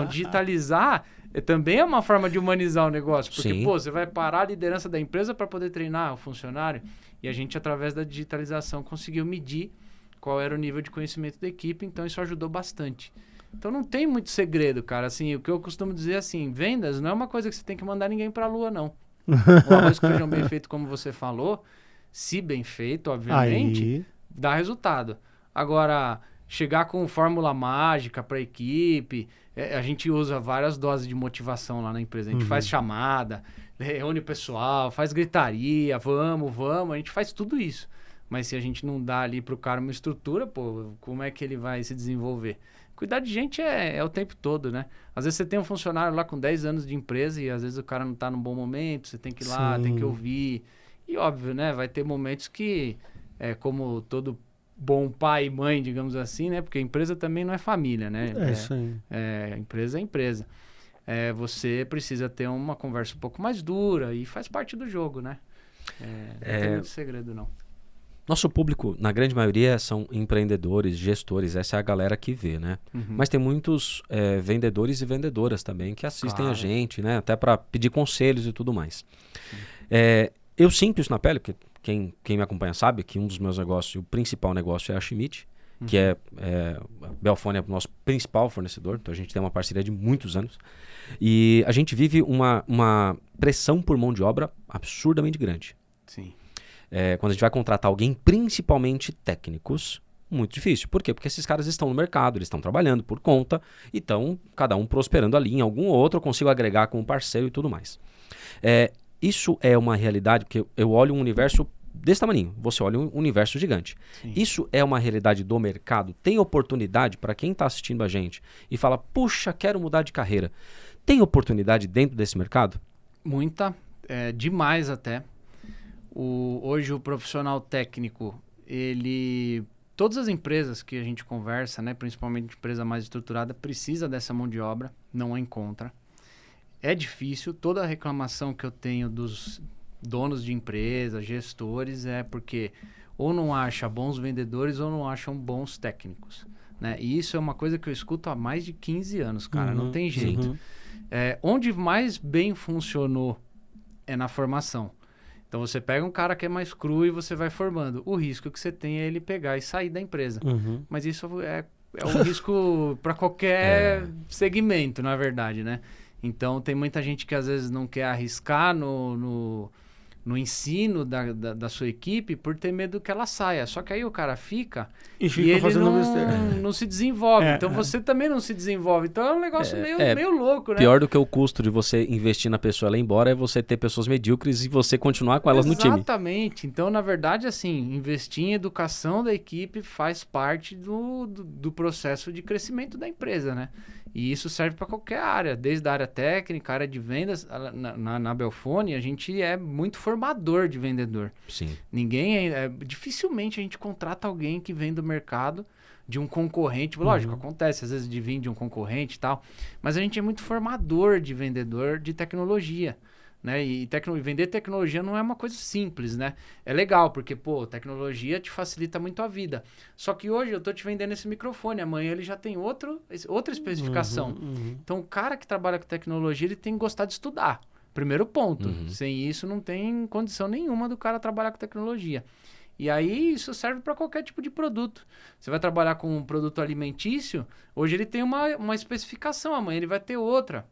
digitalizar também é uma forma de humanizar o negócio. Porque, Sim. pô, você vai parar a liderança da empresa para poder treinar o funcionário. E a gente, através da digitalização, conseguiu medir qual era o nível de conhecimento da equipe. Então, isso ajudou bastante. Então, não tem muito segredo, cara. Assim, o que eu costumo dizer, assim, vendas não é uma coisa que você tem que mandar ninguém para a lua, não. O arroz com feijão bem feito, como você falou, se bem feito, obviamente, dá resultado. Agora, chegar com fórmula mágica para a equipe, a gente usa várias doses de motivação lá na empresa. A gente faz chamada, reúne o pessoal, faz gritaria, vamos, a gente faz tudo isso. Mas se a gente não dá ali para o cara uma estrutura, pô, como é que ele vai se desenvolver? Cuidar de gente é o tempo todo, né? Às vezes você tem um funcionário lá com 10 anos de empresa e às vezes o cara não está num bom momento, você tem que ir lá, tem que ouvir. E óbvio, né? Vai ter momentos que, como todo bom pai e mãe, digamos assim, né? Porque a empresa também não é família, né? Isso aí. Empresa é empresa. Você precisa ter uma conversa um pouco mais dura e faz parte do jogo, né? Não tem muito segredo, não. Nosso público, na grande maioria, são empreendedores, gestores, essa é a galera que vê, né? Mas tem muitos vendedores e vendedoras também que assistem a gente, né? Até para pedir conselhos e tudo mais. Eu sinto isso na pele, porque quem me acompanha sabe que um dos meus negócios, o principal negócio é a Schmidt, que a Belfone é o nosso principal fornecedor, então a gente tem uma parceria de muitos anos. E a gente vive uma pressão por mão de obra absurdamente grande. Sim. Quando a gente vai contratar alguém, principalmente técnicos, muito difícil. Por quê? Porque esses caras estão no mercado, eles estão trabalhando por conta, e estão cada um prosperando ali em algum outro, eu consigo agregar com um parceiro e tudo mais. Isso é uma realidade, porque eu olho um universo desse tamanho, você olha um universo gigante. Sim. Isso é uma realidade do mercado? Tem oportunidade para quem está assistindo a gente e fala, puxa, quero mudar de carreira. Tem oportunidade dentro desse mercado? Muita, demais até. Hoje o profissional técnico, todas as empresas que a gente conversa, né, principalmente empresa mais estruturada, precisa dessa mão de obra, não a encontra. É difícil, toda a reclamação que eu tenho dos donos de empresa, gestores, é porque ou não acha bons vendedores ou não acham bons técnicos, né? E isso é uma coisa que eu escuto há mais de 15 anos, cara, não tem jeito. Onde mais bem funcionou é na formação. Então você pega um cara que é mais cru e você vai formando. O risco que você tem é ele pegar e sair da empresa. Mas isso é um risco para qualquer segmento, na verdade, né? Então tem muita gente que às vezes não quer arriscar no ensino da sua equipe por ter medo que ela saia. Só que aí o cara fica e ele não se desenvolve. Então você também não se desenvolve. Então é um negócio meio louco, né? Pior do que o custo de você investir na pessoa ela ir embora é você ter pessoas medíocres e você continuar com elas no time. Exatamente. Então, na verdade, assim, investir em educação da equipe faz parte do processo de crescimento da empresa, né? E isso serve para qualquer área, desde a área técnica, a área de vendas. Na Belfone, a gente é muito formador de vendedor. Sim. Dificilmente a gente contrata alguém que vem do mercado de um concorrente. Lógico, acontece às vezes de vir de um concorrente e tal, mas a gente é muito formador de vendedor de tecnologia. Né? E vender tecnologia não é uma coisa simples, né? É legal, porque, tecnologia te facilita muito a vida. Só que hoje eu tô te vendendo esse microfone, amanhã ele já tem outra especificação. Então, o cara que trabalha com tecnologia, ele tem que gostar de estudar. Primeiro ponto. Sem isso, não tem condição nenhuma do cara trabalhar com tecnologia. E aí, isso serve para qualquer tipo de produto. Você vai trabalhar com um produto alimentício, hoje ele tem uma especificação, amanhã ele vai ter outra.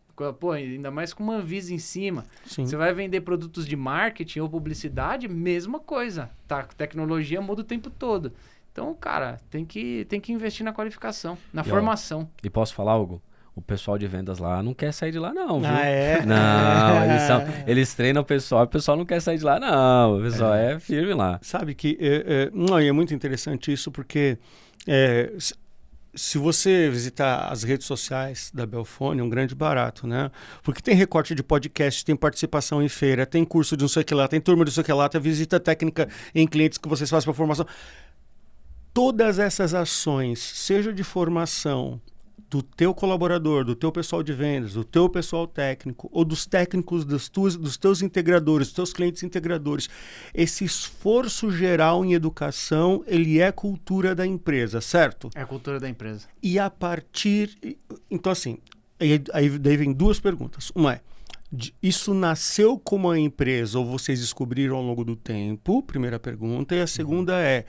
Ainda mais com uma Anvisa em cima. Sim. Você vai vender produtos de marketing ou publicidade, mesma coisa. Tá? Tecnologia muda o tempo todo. Então, cara, tem que investir na qualificação, na formação. E posso falar algo? O pessoal de vendas lá não quer sair de lá, não, viu? Ah, é? Não, eles treinam o pessoal não quer sair de lá, não. O pessoal é firme lá. Sabe que é muito interessante isso, porque se você visitar as redes sociais da Belfone, é um grande barato, né? Porque tem recorte de podcast, tem participação em feira, tem curso de não sei o que lá, tem turma de não sei o que lá, tem visita técnica em clientes que vocês fazem para formação. Todas essas ações, seja de formação do teu colaborador, do teu pessoal de vendas, do teu pessoal técnico, ou dos técnicos dos teus integradores, dos teus clientes integradores, esse esforço geral em educação, ele é cultura da empresa, certo? É a cultura da empresa. E a partir... Então, assim, Daí vem duas perguntas. Uma é, isso nasceu como uma empresa ou vocês descobriram ao longo do tempo? Primeira pergunta. E a segunda é,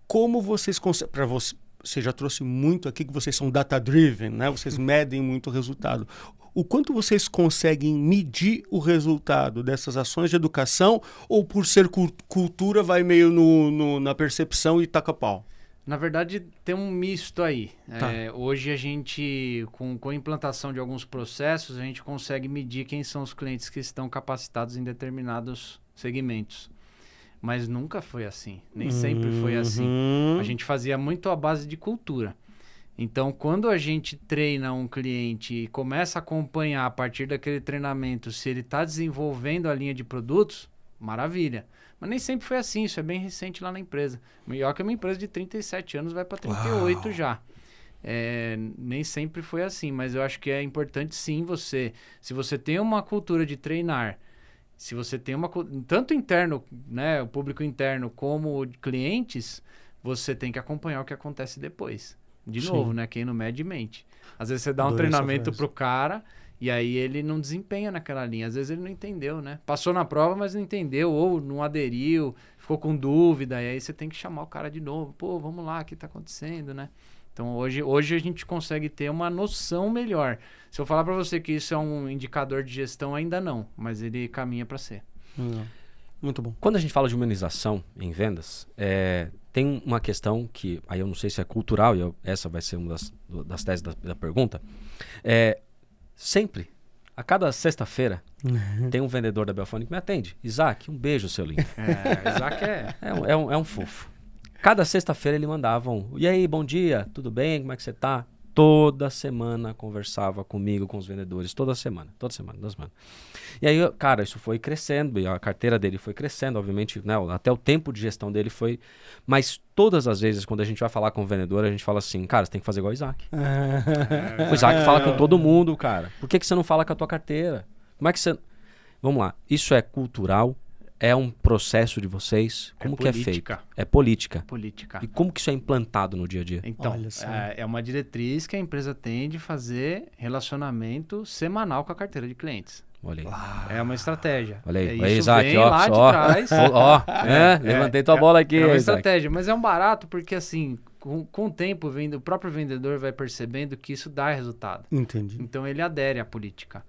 como vocês conseguem... Para você já trouxe muito aqui que vocês são data-driven, né? Vocês medem muito o resultado. O quanto vocês conseguem medir o resultado dessas ações de educação ou por ser cultura vai meio na percepção e taca pau? Na verdade, tem um misto aí. Tá. Hoje a gente, com a implantação de alguns processos, a gente consegue medir quem são os clientes que estão capacitados em determinados segmentos. Mas nunca foi assim. Nem sempre foi assim. A gente fazia muito à base de cultura. Então, quando a gente treina um cliente e começa a acompanhar a partir daquele treinamento se ele está desenvolvendo a linha de produtos, maravilha. Mas nem sempre foi assim, isso é bem recente lá na empresa. Melhor que uma empresa de 37 anos vai para 38 já. Nem sempre foi assim, mas eu acho que é importante sim se você tem uma cultura de treinar, se você tem tanto interno, né, o público interno como clientes, você tem que acompanhar o que acontece depois. De novo, né, quem não mede, mente. Às vezes você dá um treinamento pro cara e aí ele não desempenha naquela linha. Às vezes ele não entendeu, né? Passou na prova, mas não entendeu, ou não aderiu, ficou com dúvida, e aí você tem que chamar o cara de novo. Pô, vamos lá, o que tá acontecendo, né? Então, hoje a gente consegue ter uma noção melhor. Se eu falar para você que isso é um indicador de gestão, ainda não, mas ele caminha para ser. Muito bom. Quando a gente fala de humanização em vendas, tem uma questão que, aí eu não sei se é cultural, e essa vai ser uma das teses da pergunta. Sempre, a cada sexta-feira, tem um vendedor da Belfone que me atende. Isaac, um beijo, seu lindo. Isaac é um fofo. Cada sexta-feira ele mandava e aí, bom dia, tudo bem, como é que você tá? Toda semana conversava comigo, com os vendedores, toda semana. E aí, cara, isso foi crescendo, e a carteira dele foi crescendo, obviamente, né, até o tempo de gestão dele foi... Mas todas as vezes, quando a gente vai falar com o vendedor, a gente fala assim, cara, você tem que fazer igual o Isaac. O Isaac fala com todo mundo, cara. Por que você não fala com a tua carteira? Como é que você... Vamos lá, isso é cultural? É um processo de vocês? Como que é feito? É política. Política. E como que isso é implantado no dia a dia? Então, é uma diretriz que a empresa tem de fazer relacionamento semanal com a carteira de clientes. Olha aí. É uma estratégia. Olha aí, isso Isaac, vem lá de trás. Levantei tua bola aqui. É uma Isaac. estratégia, mas é um barato porque assim, com o tempo, o próprio vendedor vai percebendo que isso dá resultado. Entendi. Então ele adere à política.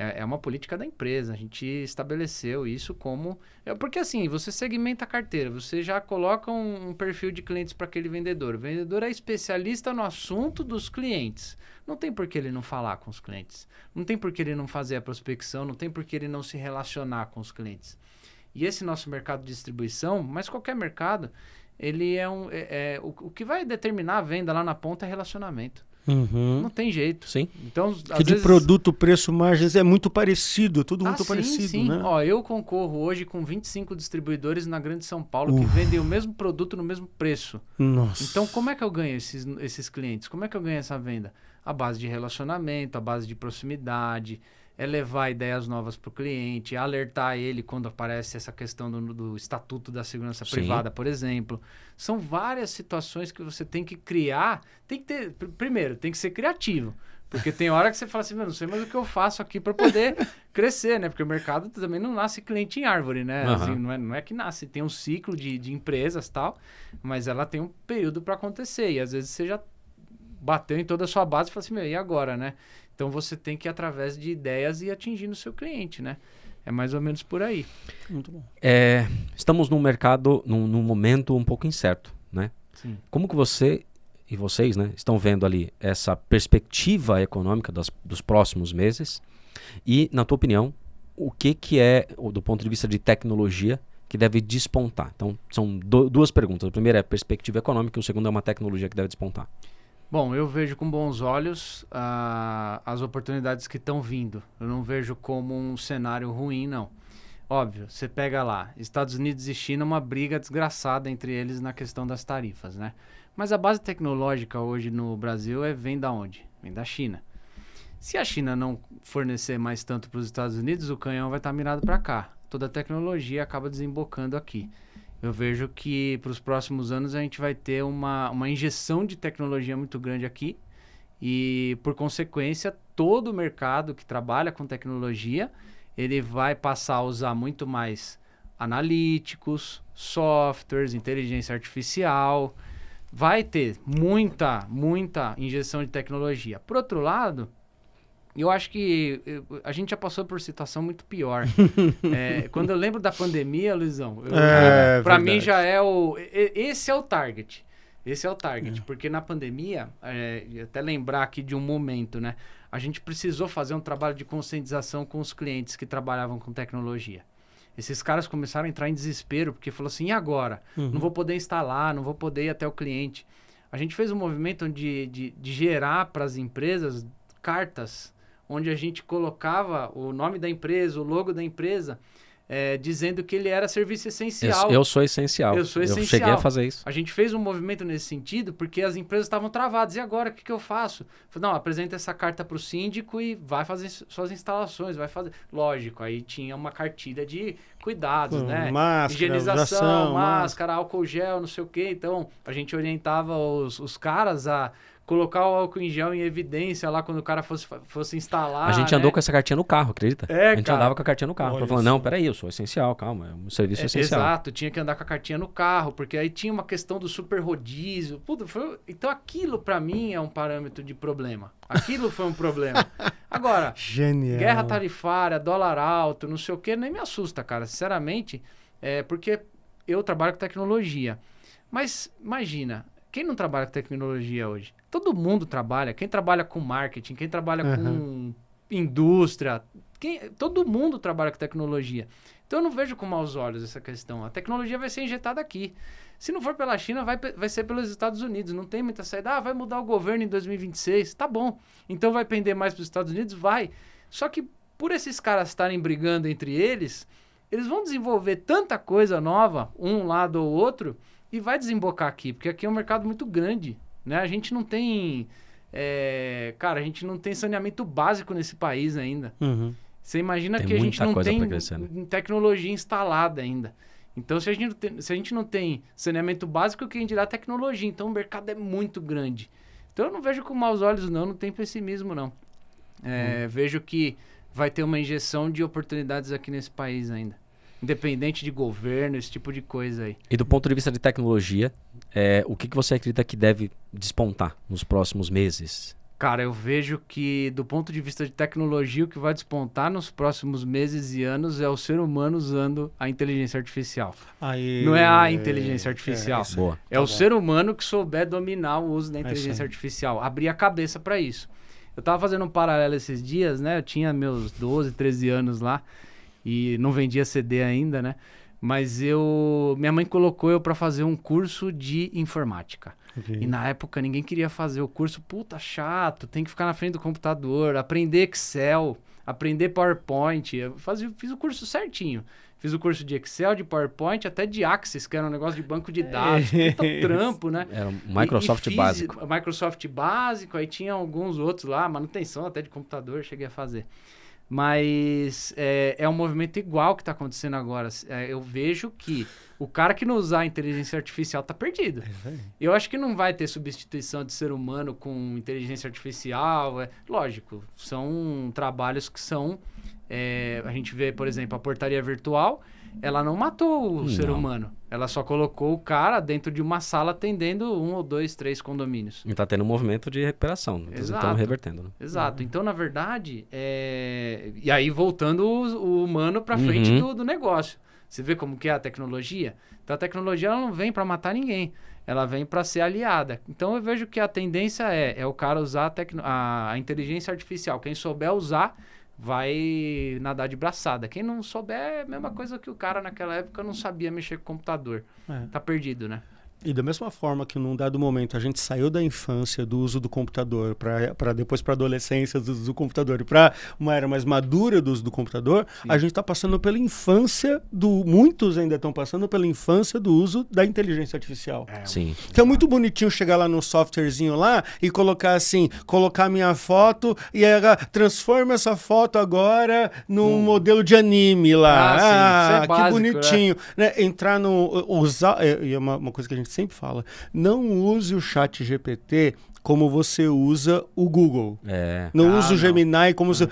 É uma política da empresa, a gente estabeleceu isso como... Porque assim, você segmenta a carteira, você já coloca um perfil de clientes para aquele vendedor. O vendedor é especialista no assunto dos clientes. Não tem por que ele não falar com os clientes. Não tem por que ele não fazer a prospecção, não tem por que ele não se relacionar com os clientes. E esse nosso mercado de distribuição, mas qualquer mercado, ele o que vai determinar a venda lá na ponta é relacionamento. Não tem jeito. Sim. Então, que de produto, preço, margens é muito parecido, tudo muito parecido, sim. né? Ó, eu concorro hoje com 25 distribuidores na Grande São Paulo que vendem o mesmo produto no mesmo preço. Nossa. Então, como é que eu ganho esses clientes? Como é que eu ganho essa venda? A base de relacionamento, a base de proximidade, é levar ideias novas para o cliente, alertar ele quando aparece essa questão do Estatuto da Segurança Privada, por exemplo. São várias situações que você tem que criar. Tem que ter, primeiro, tem que ser criativo. Porque tem hora que você fala assim, não sei mais o que eu faço aqui para poder crescer, né? Porque o mercado também não nasce cliente em árvore, né? Assim, não é que nasce, tem um ciclo de empresas e tal, mas ela tem um período para acontecer. E às vezes você já bateu em toda a sua base e fala assim, e agora, né? Então, você tem que ir através de ideias e atingir o seu cliente, né? É mais ou menos por aí. Muito bom. Estamos num mercado, num momento um pouco incerto, né? Sim. Como que você e vocês, né, estão vendo ali essa perspectiva econômica dos próximos meses? E, na tua opinião, o que é, do ponto de vista de tecnologia, que deve despontar? Então, são duas perguntas. A primeira é a perspectiva econômica e o segundo é uma tecnologia que deve despontar. Bom, eu vejo com bons olhos as oportunidades que estão vindo. Eu não vejo como um cenário ruim, não. Óbvio, você pega lá, Estados Unidos e China, uma briga desgraçada entre eles na questão das tarifas, né? Mas a base tecnológica hoje no Brasil vem da onde? Vem da China. Se a China não fornecer mais tanto para os Estados Unidos, o canhão vai estar mirado para cá. Toda a tecnologia acaba desembocando aqui. Eu vejo que para os próximos anos a gente vai ter uma injeção de tecnologia muito grande aqui e, por consequência, todo o mercado que trabalha com tecnologia, ele vai passar a usar muito mais analíticos, softwares, inteligência artificial. Vai ter muita injeção de tecnologia. Por outro lado, eu acho que a gente já passou por situação muito pior. Quando eu lembro da pandemia, Luizão, para mim já é esse é o target. Esse é o target, porque na pandemia, até lembrar aqui de um momento, né? A gente precisou fazer um trabalho de conscientização com os clientes que trabalhavam com tecnologia. Esses caras começaram a entrar em desespero, porque falou assim, e agora? Não vou poder instalar, não vou poder ir até o cliente. A gente fez um movimento de gerar para as empresas cartas, onde a gente colocava o nome da empresa, o logo da empresa, dizendo que ele era serviço essencial. Eu sou essencial. Eu sou essencial. Eu cheguei a fazer isso. A gente fez um movimento nesse sentido porque as empresas estavam travadas. E agora, o que eu faço? Falei, não, apresenta essa carta para o síndico e vai fazer suas instalações, vai fazer... Lógico, aí tinha uma cartilha de cuidados, né? Máscara, higienização, máscara, álcool gel, não sei o quê. Então, a gente orientava os caras a colocar o álcool em gel em evidência lá quando o cara fosse instalar. A gente andou com essa cartinha no carro, acredita? A gente andava com a cartinha no carro. Pra falar, não, peraí, eu sou essencial, calma, é um serviço essencial. Exato, tinha que andar com a cartinha no carro, porque aí tinha uma questão do super rodízio. Puta, então aquilo pra mim é um parâmetro de problema. Aquilo foi um problema. Agora, Genial. Guerra tarifária, dólar alto, não sei o que, nem me assusta, cara, sinceramente, porque eu trabalho com tecnologia. Mas imagina, quem não trabalha com tecnologia hoje? Todo mundo trabalha. Quem trabalha com marketing, quem trabalha com indústria, todo mundo trabalha com tecnologia. Então eu não vejo com maus olhos essa questão. A tecnologia vai ser injetada aqui. Se não for pela China, vai ser pelos Estados Unidos. Não tem muita saída. Vai mudar o governo em 2026. Tá bom. Então vai pender mais para os Estados Unidos? Vai. Só que por esses caras estarem brigando entre eles vão desenvolver tanta coisa nova, um lado ou outro, e vai desembocar aqui. Porque aqui é um mercado muito grande. Né? A gente não tem... a gente não tem saneamento básico nesse país ainda. Você imagina que a gente não tem tecnologia instalada ainda. Então, se a gente não tem saneamento básico, quem dirá tecnologia? Então, o mercado é muito grande. Então, eu não vejo com maus olhos, não tem pessimismo, não. Vejo que vai ter uma injeção de oportunidades aqui nesse país ainda. Independente de governo, esse tipo de coisa aí. E do ponto de vista de tecnologia, o que você acredita que deve despontar nos próximos meses? Cara, eu vejo que do ponto de vista de tecnologia, o que vai despontar nos próximos meses e anos é o ser humano usando a inteligência artificial. Não é a inteligência artificial. Boa. É o ser humano que souber dominar o uso da inteligência artificial. Abrir a cabeça para isso. Eu tava fazendo um paralelo esses dias, né? Eu tinha meus 12, 13 anos lá. E não vendia CD ainda, né? Mas minha mãe colocou eu para fazer um curso de informática. E na época ninguém queria fazer o curso. Puta, chato, tem que ficar na frente do computador, aprender Excel, aprender PowerPoint. Eu fiz o curso certinho. Fiz o curso de Excel, de PowerPoint, até de Access, que era um negócio de banco de dados. Puta trampo, né? Era um Microsoft básico. Microsoft básico, aí tinha alguns outros lá, manutenção até de computador, cheguei a fazer. Mas é um movimento igual que está acontecendo agora. Eu vejo que o cara que não usar a inteligência artificial está perdido. Eu acho que não vai ter substituição de ser humano com inteligência artificial. Lógico, são trabalhos que são... a gente vê, por exemplo, a portaria virtual, ela não matou o ser humano. Ela só colocou o cara dentro de uma sala atendendo 1 ou 2, 3 condomínios. E está tendo um movimento de recuperação. Estão revertendo. Né? Exato. Então, na verdade, e aí voltando o humano para frente do negócio. Você vê como que é a tecnologia? Então, a tecnologia ela não vem para matar ninguém. Ela vem para ser aliada. Então, eu vejo que a tendência é o cara usar a inteligência artificial. Quem souber usar... vai nadar de braçada. Quem não souber é a mesma coisa que o cara naquela época não sabia mexer com o computador. Tá perdido, né? E da mesma forma que num dado momento a gente saiu da infância do uso do computador para depois para a adolescência do uso do computador e para uma era mais madura do uso do computador, a gente está passando pela infância muitos ainda estão passando pela infância do uso da inteligência artificial. Sim. Que é muito bonitinho chegar lá no softwarezinho lá e colocar assim, colocar minha foto e transforma essa foto agora num modelo de anime lá. Sim, isso é que bonitinho. Né? Entrar no... usar... é uma coisa que a gente sempre fala, não use o chat GPT como você usa o Google. Não usa o Gemini como você...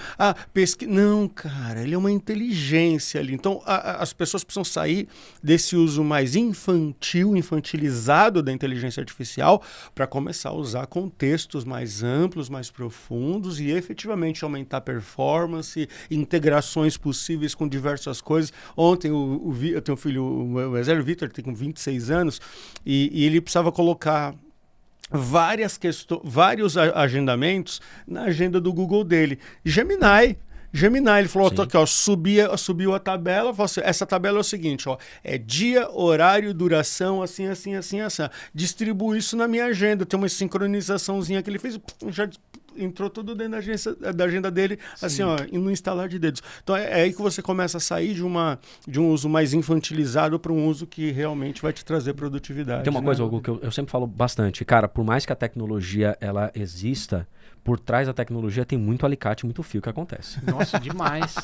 Não, cara, ele é uma inteligência ali. Então, as pessoas precisam sair desse uso mais infantilizado da inteligência artificial para começar a usar contextos mais amplos, mais profundos e efetivamente aumentar a performance, integrações possíveis com diversas coisas. Ontem, eu tenho um filho, o Wesley Vitor, tem com 26 anos, e ele precisava colocar vários agendamentos na agenda do Google dele. Gemini, ele falou, aqui, ó, subiu a tabela, falou assim, essa tabela é o seguinte, ó, é dia, horário, duração, assim. Distribuo isso na minha agenda, tem uma sincronizaçãozinha que ele fez, já entrou tudo dentro da agenda dele, assim, ó, no instalar de dedos. Então é aí que você começa a sair de um uso mais infantilizado para um uso que realmente vai te trazer produtividade. Tem uma coisa, Hugo, que eu sempre falo bastante. Cara, por mais que a tecnologia ela exista, por trás da tecnologia tem muito alicate, muito fio que acontece. Nossa, demais.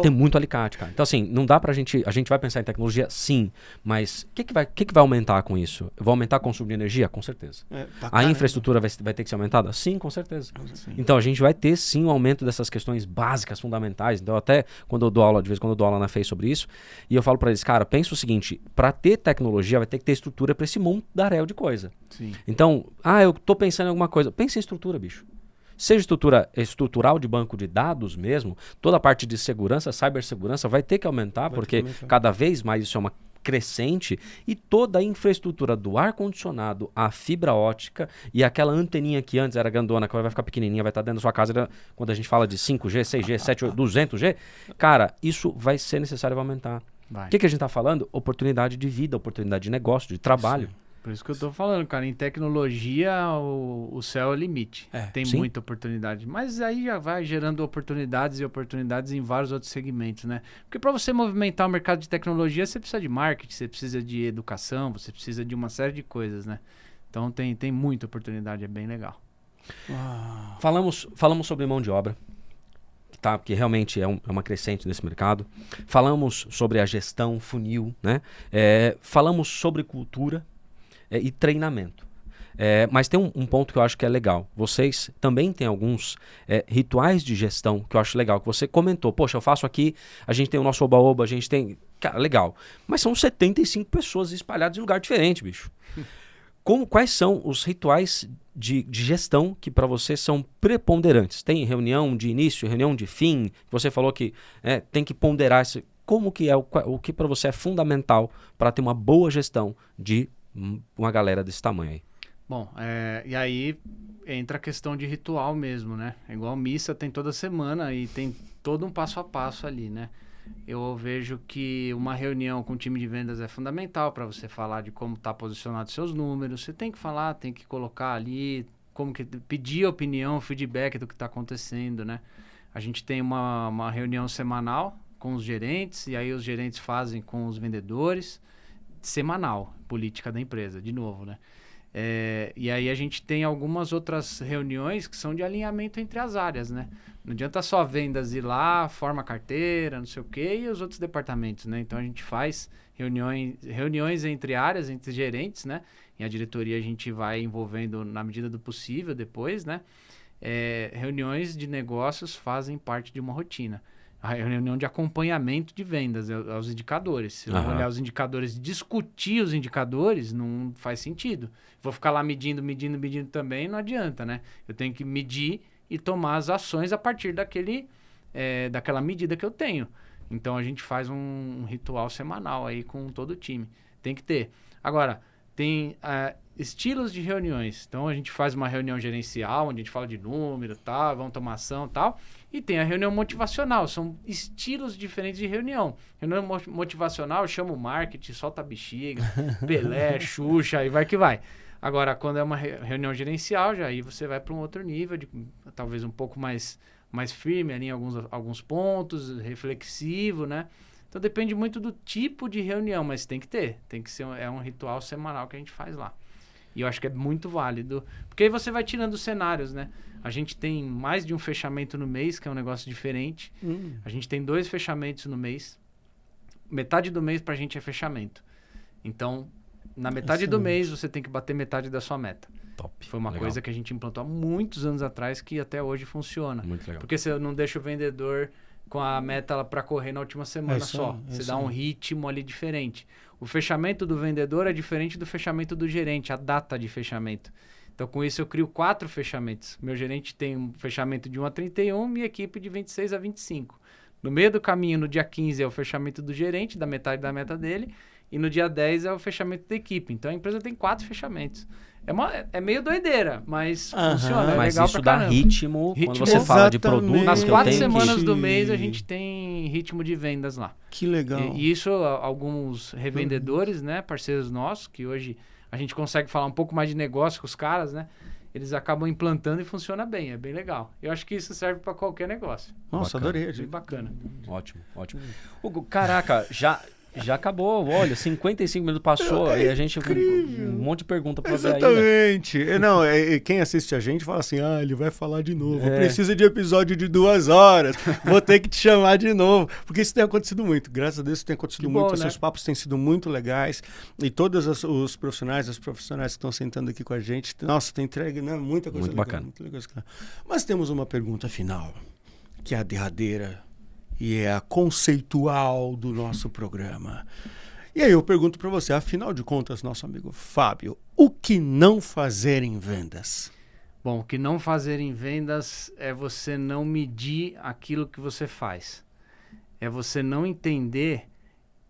Tem muito alicate, cara. Então, assim, não dá pra gente... A gente vai pensar em tecnologia, sim, mas o que vai aumentar com isso? Vai aumentar o consumo de energia? Com certeza. A infraestrutura vai ter que ser aumentada? Sim, com certeza. Sim. Então, a gente vai ter, sim, um aumento dessas questões básicas, fundamentais. Então, até quando eu dou aula, de vez em quando eu dou aula na FEI sobre isso, e eu falo pra eles, cara, pensa o seguinte, pra ter tecnologia, vai ter que ter estrutura pra esse mundaréu de coisa. Sim. Então, eu tô pensando em alguma coisa. Pensa em estrutura, bicho. Seja estrutural de banco de dados mesmo, toda a parte de segurança, cibersegurança vai ter que aumentar, porque cada vez mais isso é uma crescente, e toda a infraestrutura do ar-condicionado, a fibra ótica e aquela anteninha que antes era grandona, que vai ficar pequenininha, vai estar dentro da sua casa, quando a gente fala de 5G, 6G, 7G, 200G, cara, isso vai ser necessário aumentar. O que a gente está falando? Oportunidade de vida, oportunidade de negócio, de trabalho. Sim. Por isso que eu tô falando, cara, em tecnologia o céu é o limite. Tem muita oportunidade. Mas aí já vai gerando oportunidades em vários outros segmentos, né? Porque para você movimentar o mercado de tecnologia, você precisa de marketing, você precisa de educação, você precisa de uma série de coisas, né? Então tem muita oportunidade, é bem legal. Falamos sobre mão de obra, tá? Porque realmente é uma crescente nesse mercado. Falamos sobre a gestão, funil, né? Falamos sobre cultura, e treinamento. Mas tem um ponto que eu acho que é legal. Vocês também têm alguns rituais de gestão que eu acho legal, que você comentou. Poxa, eu faço aqui, a gente tem o nosso oba-oba, a gente tem... Cara, legal. Mas são 75 pessoas espalhadas em lugar diferente, bicho. Quais são os rituais de gestão que para você são preponderantes? Tem reunião de início, reunião de fim? Você falou que tem que ponderar isso. Como que é o que para você é fundamental para ter uma boa gestão de uma galera desse tamanho aí? Bom, e aí entra a questão de ritual mesmo, né? Igual missa tem toda semana e tem todo um passo a passo ali, né? Eu vejo que uma reunião com o time de vendas é fundamental para você falar de como está posicionado seus números. Você tem que falar, tem que colocar ali, como que pedir opinião, feedback do que está acontecendo, né? A gente tem uma reunião semanal com os gerentes, e aí os gerentes fazem com os vendedores, semanal, política da empresa, de novo, né? E aí a gente tem algumas outras reuniões que são de alinhamento entre as áreas, né? Não adianta só vendas ir lá, forma carteira, não sei o quê, e os outros departamentos, né? Então a gente faz reuniões entre áreas, entre gerentes, né? E a diretoria a gente vai envolvendo na medida do possível depois, né? Reuniões de negócios fazem parte de uma rotina. A reunião de acompanhamento de vendas, aos indicadores. Se eu olhar os indicadores e discutir os indicadores, não faz sentido. Vou ficar lá medindo também, não adianta, né? Eu tenho que medir e tomar as ações a partir daquela medida que eu tenho. Então, a gente faz um ritual semanal aí com todo o time. Tem que ter. Agora, tem estilos de reuniões. Então, a gente faz uma reunião gerencial, onde a gente fala de número, tal, vamos tomar ação, tal. E tem a reunião motivacional, são estilos diferentes de reunião. Reunião motivacional, chama o marketing, solta a bexiga, Pelé, Xuxa, aí vai que vai. Agora, quando é uma reunião gerencial, já aí você vai para um outro nível, talvez um pouco mais firme ali em alguns pontos, reflexivo, né? Então depende muito do tipo de reunião, mas tem que ser um ritual semanal que a gente faz lá. E eu acho que é muito válido, porque aí você vai tirando os cenários, né? A gente tem mais de um fechamento no mês, que é um negócio diferente. A gente tem 2 fechamentos no mês. Metade do mês pra gente é fechamento. Então, na metade do mês, você tem que bater metade da sua meta. Top. Foi uma Legal. coisa que a gente implantou há muitos anos atrás que até hoje funciona. Muito legal. Porque você não deixa o vendedor com a meta para correr na última semana só. Você dá um ritmo ali diferente. O fechamento do vendedor é diferente do fechamento do gerente, a data de fechamento. Então, com isso, eu crio 4 fechamentos. Meu gerente tem um fechamento de 1 a 31, minha equipe de 26 a 25. No meio do caminho, no dia 15, é o fechamento do gerente, da metade da meta dele, e no dia 10 é o fechamento da equipe. Então, a empresa tem 4 fechamentos. É meio doideira, mas funciona, é mas legal isso pra dá caramba. ritmo quando você fala de produto. Nas que 4 eu tenho semanas que... do mês, a gente tem ritmo de vendas lá. Que legal. E isso, alguns revendedores, né, parceiros nossos, que hoje a gente consegue falar um pouco mais de negócio com os caras, né? Eles acabam implantando e funciona bem, é bem legal. Eu acho que isso serve para qualquer negócio. Nossa, Bacana. adorei. Bem bacana. Ótimo, ótimo. Hugo, caraca, já acabou. Olha, 55 minutos passou e a gente com um monte de pergunta para fazer ainda. Exatamente. Não, quem assiste a gente fala assim, ele vai falar de novo. Precisa de episódio de 2 horas. Vou ter que te chamar de novo. Porque isso tem acontecido muito. Graças a Deus isso tem acontecido muito. Bom, Os seus papos têm sido muito legais. E todos os profissionais, as profissionais que estão sentando aqui com a gente, nossa, tem entregue, né? Muita coisa muito legal. Bacana. Muito legal. Mas temos uma pergunta final, que é a derradeira. E é a conceitual do nosso programa. E aí eu pergunto para você, afinal de contas, nosso amigo Fábio, o que não fazer em vendas? Bom, o que não fazer em vendas é você não medir aquilo que você faz. É você não entender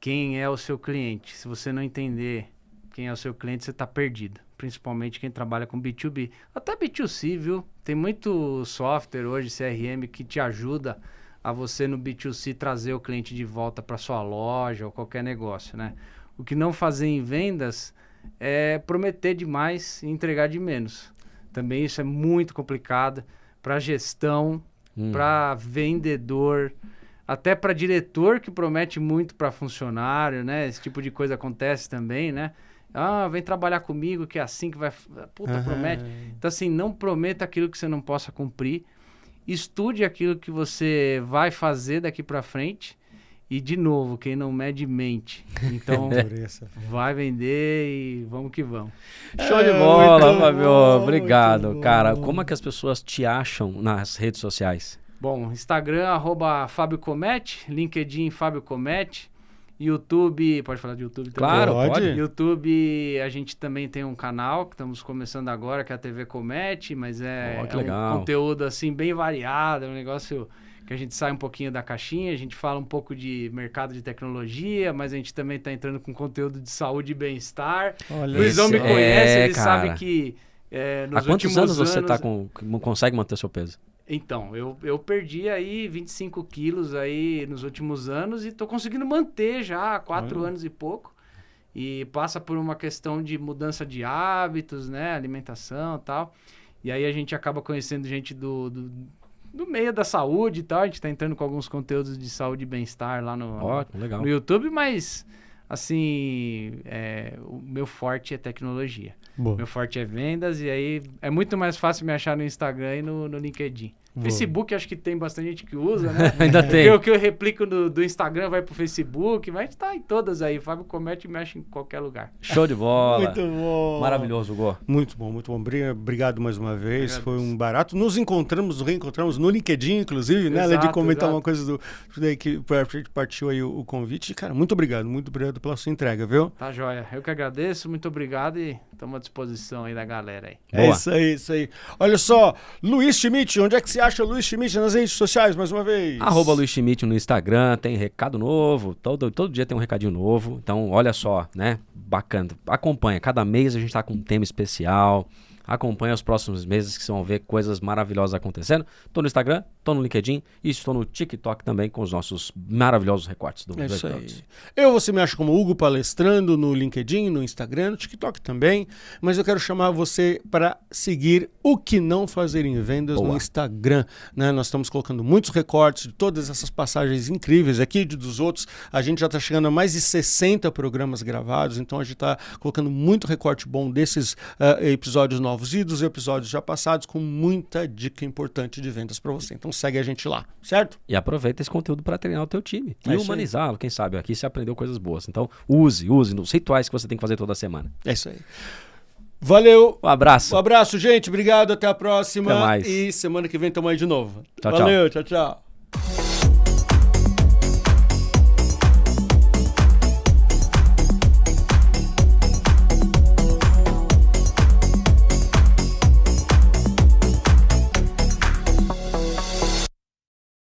quem é o seu cliente. Se você não entender quem é o seu cliente, você está perdido. Principalmente quem trabalha com B2B. Até B2C, viu? Tem muito software hoje, CRM, que te ajuda a você no B2C trazer o cliente de volta para sua loja ou qualquer negócio, né? O que não fazer em vendas é prometer demais e entregar de menos. Também isso é muito complicado para gestão, para vendedor, até para diretor que promete muito para funcionário, né? Esse tipo de coisa acontece também, né? Vem trabalhar comigo que é assim que vai... Puta, promete. Então, assim, não prometa aquilo que você não possa cumprir. Estude aquilo que você vai fazer daqui para frente e, de novo, quem não mede, mente. Então, vai vender e vamos que vamos. Show de bola, Fábio. Obrigado, cara. Como é que as pessoas te acham nas redes sociais? Bom, Instagram, @FábioComete, LinkedIn, Fábio Comete. YouTube, pode falar de YouTube também? Claro, pode. YouTube, a gente também tem um canal que estamos começando agora, que é a TV Comete, mas um conteúdo assim bem variado, é um negócio que a gente sai um pouquinho da caixinha, a gente fala um pouco de mercado de tecnologia, mas a gente também está entrando com conteúdo de saúde e bem-estar. O Luizão me conhece, ele sabe que nos Há quantos anos você consegue manter seu peso? Então, eu perdi aí 25 quilos aí nos últimos anos e tô conseguindo manter já há 4 anos e pouco. E passa por uma questão de mudança de hábitos, né? Alimentação e tal. E aí a gente acaba conhecendo gente do meio da saúde e tal. A gente tá entrando com alguns conteúdos de saúde e bem-estar lá no YouTube, mas assim, o meu forte é tecnologia. Boa. Meu forte é vendas e aí é muito mais fácil me achar no Instagram e no LinkedIn. Boa. Facebook acho que tem bastante gente que usa, né? Ainda tem. O que eu replico do Instagram vai pro Facebook, mas tá em todas aí. Fábio Comete me acha em qualquer lugar. Show de bola. Muito bom. Maravilhoso, Hugo. Muito bom, muito bom. Obrigado mais uma vez. Foi um barato. Nos reencontramos no LinkedIn, inclusive, né? Além de comentar uma coisa daí que partiu aí o convite. Cara, muito obrigado pela sua entrega, viu? Tá joia. Eu que agradeço, muito obrigado e estamos à disposição aí da galera aí. É isso aí. Olha só, Luiz Schmidt, onde é que você acha o Luiz Schmidt nas redes sociais, mais uma vez? @Luiz Schmidt no Instagram, tem recado novo, todo dia tem um recadinho novo, então olha só, né, bacana, acompanha, cada mês a gente tá com um tema especial, acompanha os próximos meses que vocês vão ver coisas maravilhosas acontecendo. Tô no Instagram, tô no LinkedIn e estou no TikTok também com os nossos maravilhosos recortes do isso aí. Você me acha como Hugo Palestrando no LinkedIn, no Instagram, no TikTok também, mas eu quero chamar você para seguir O Que Não Fazer em Vendas no Instagram, né? Nós estamos colocando muitos recortes de todas essas passagens incríveis aqui dos outros. A gente já está chegando a mais de 60 programas gravados, então a gente está colocando muito recorte bom desses episódios novos e dos episódios já passados, com muita dica importante de vendas para você. Então segue a gente lá, certo? E aproveita esse conteúdo para treinar o teu time e humanizá-lo. Quem sabe aqui você aprendeu coisas boas. Então use nos rituais que você tem que fazer toda semana. É isso aí. Valeu. Um abraço. Um abraço, gente. Obrigado. Até a próxima. Até mais. E semana que vem estamos aí de novo. Tchau, Valeu. Tchau, tchau.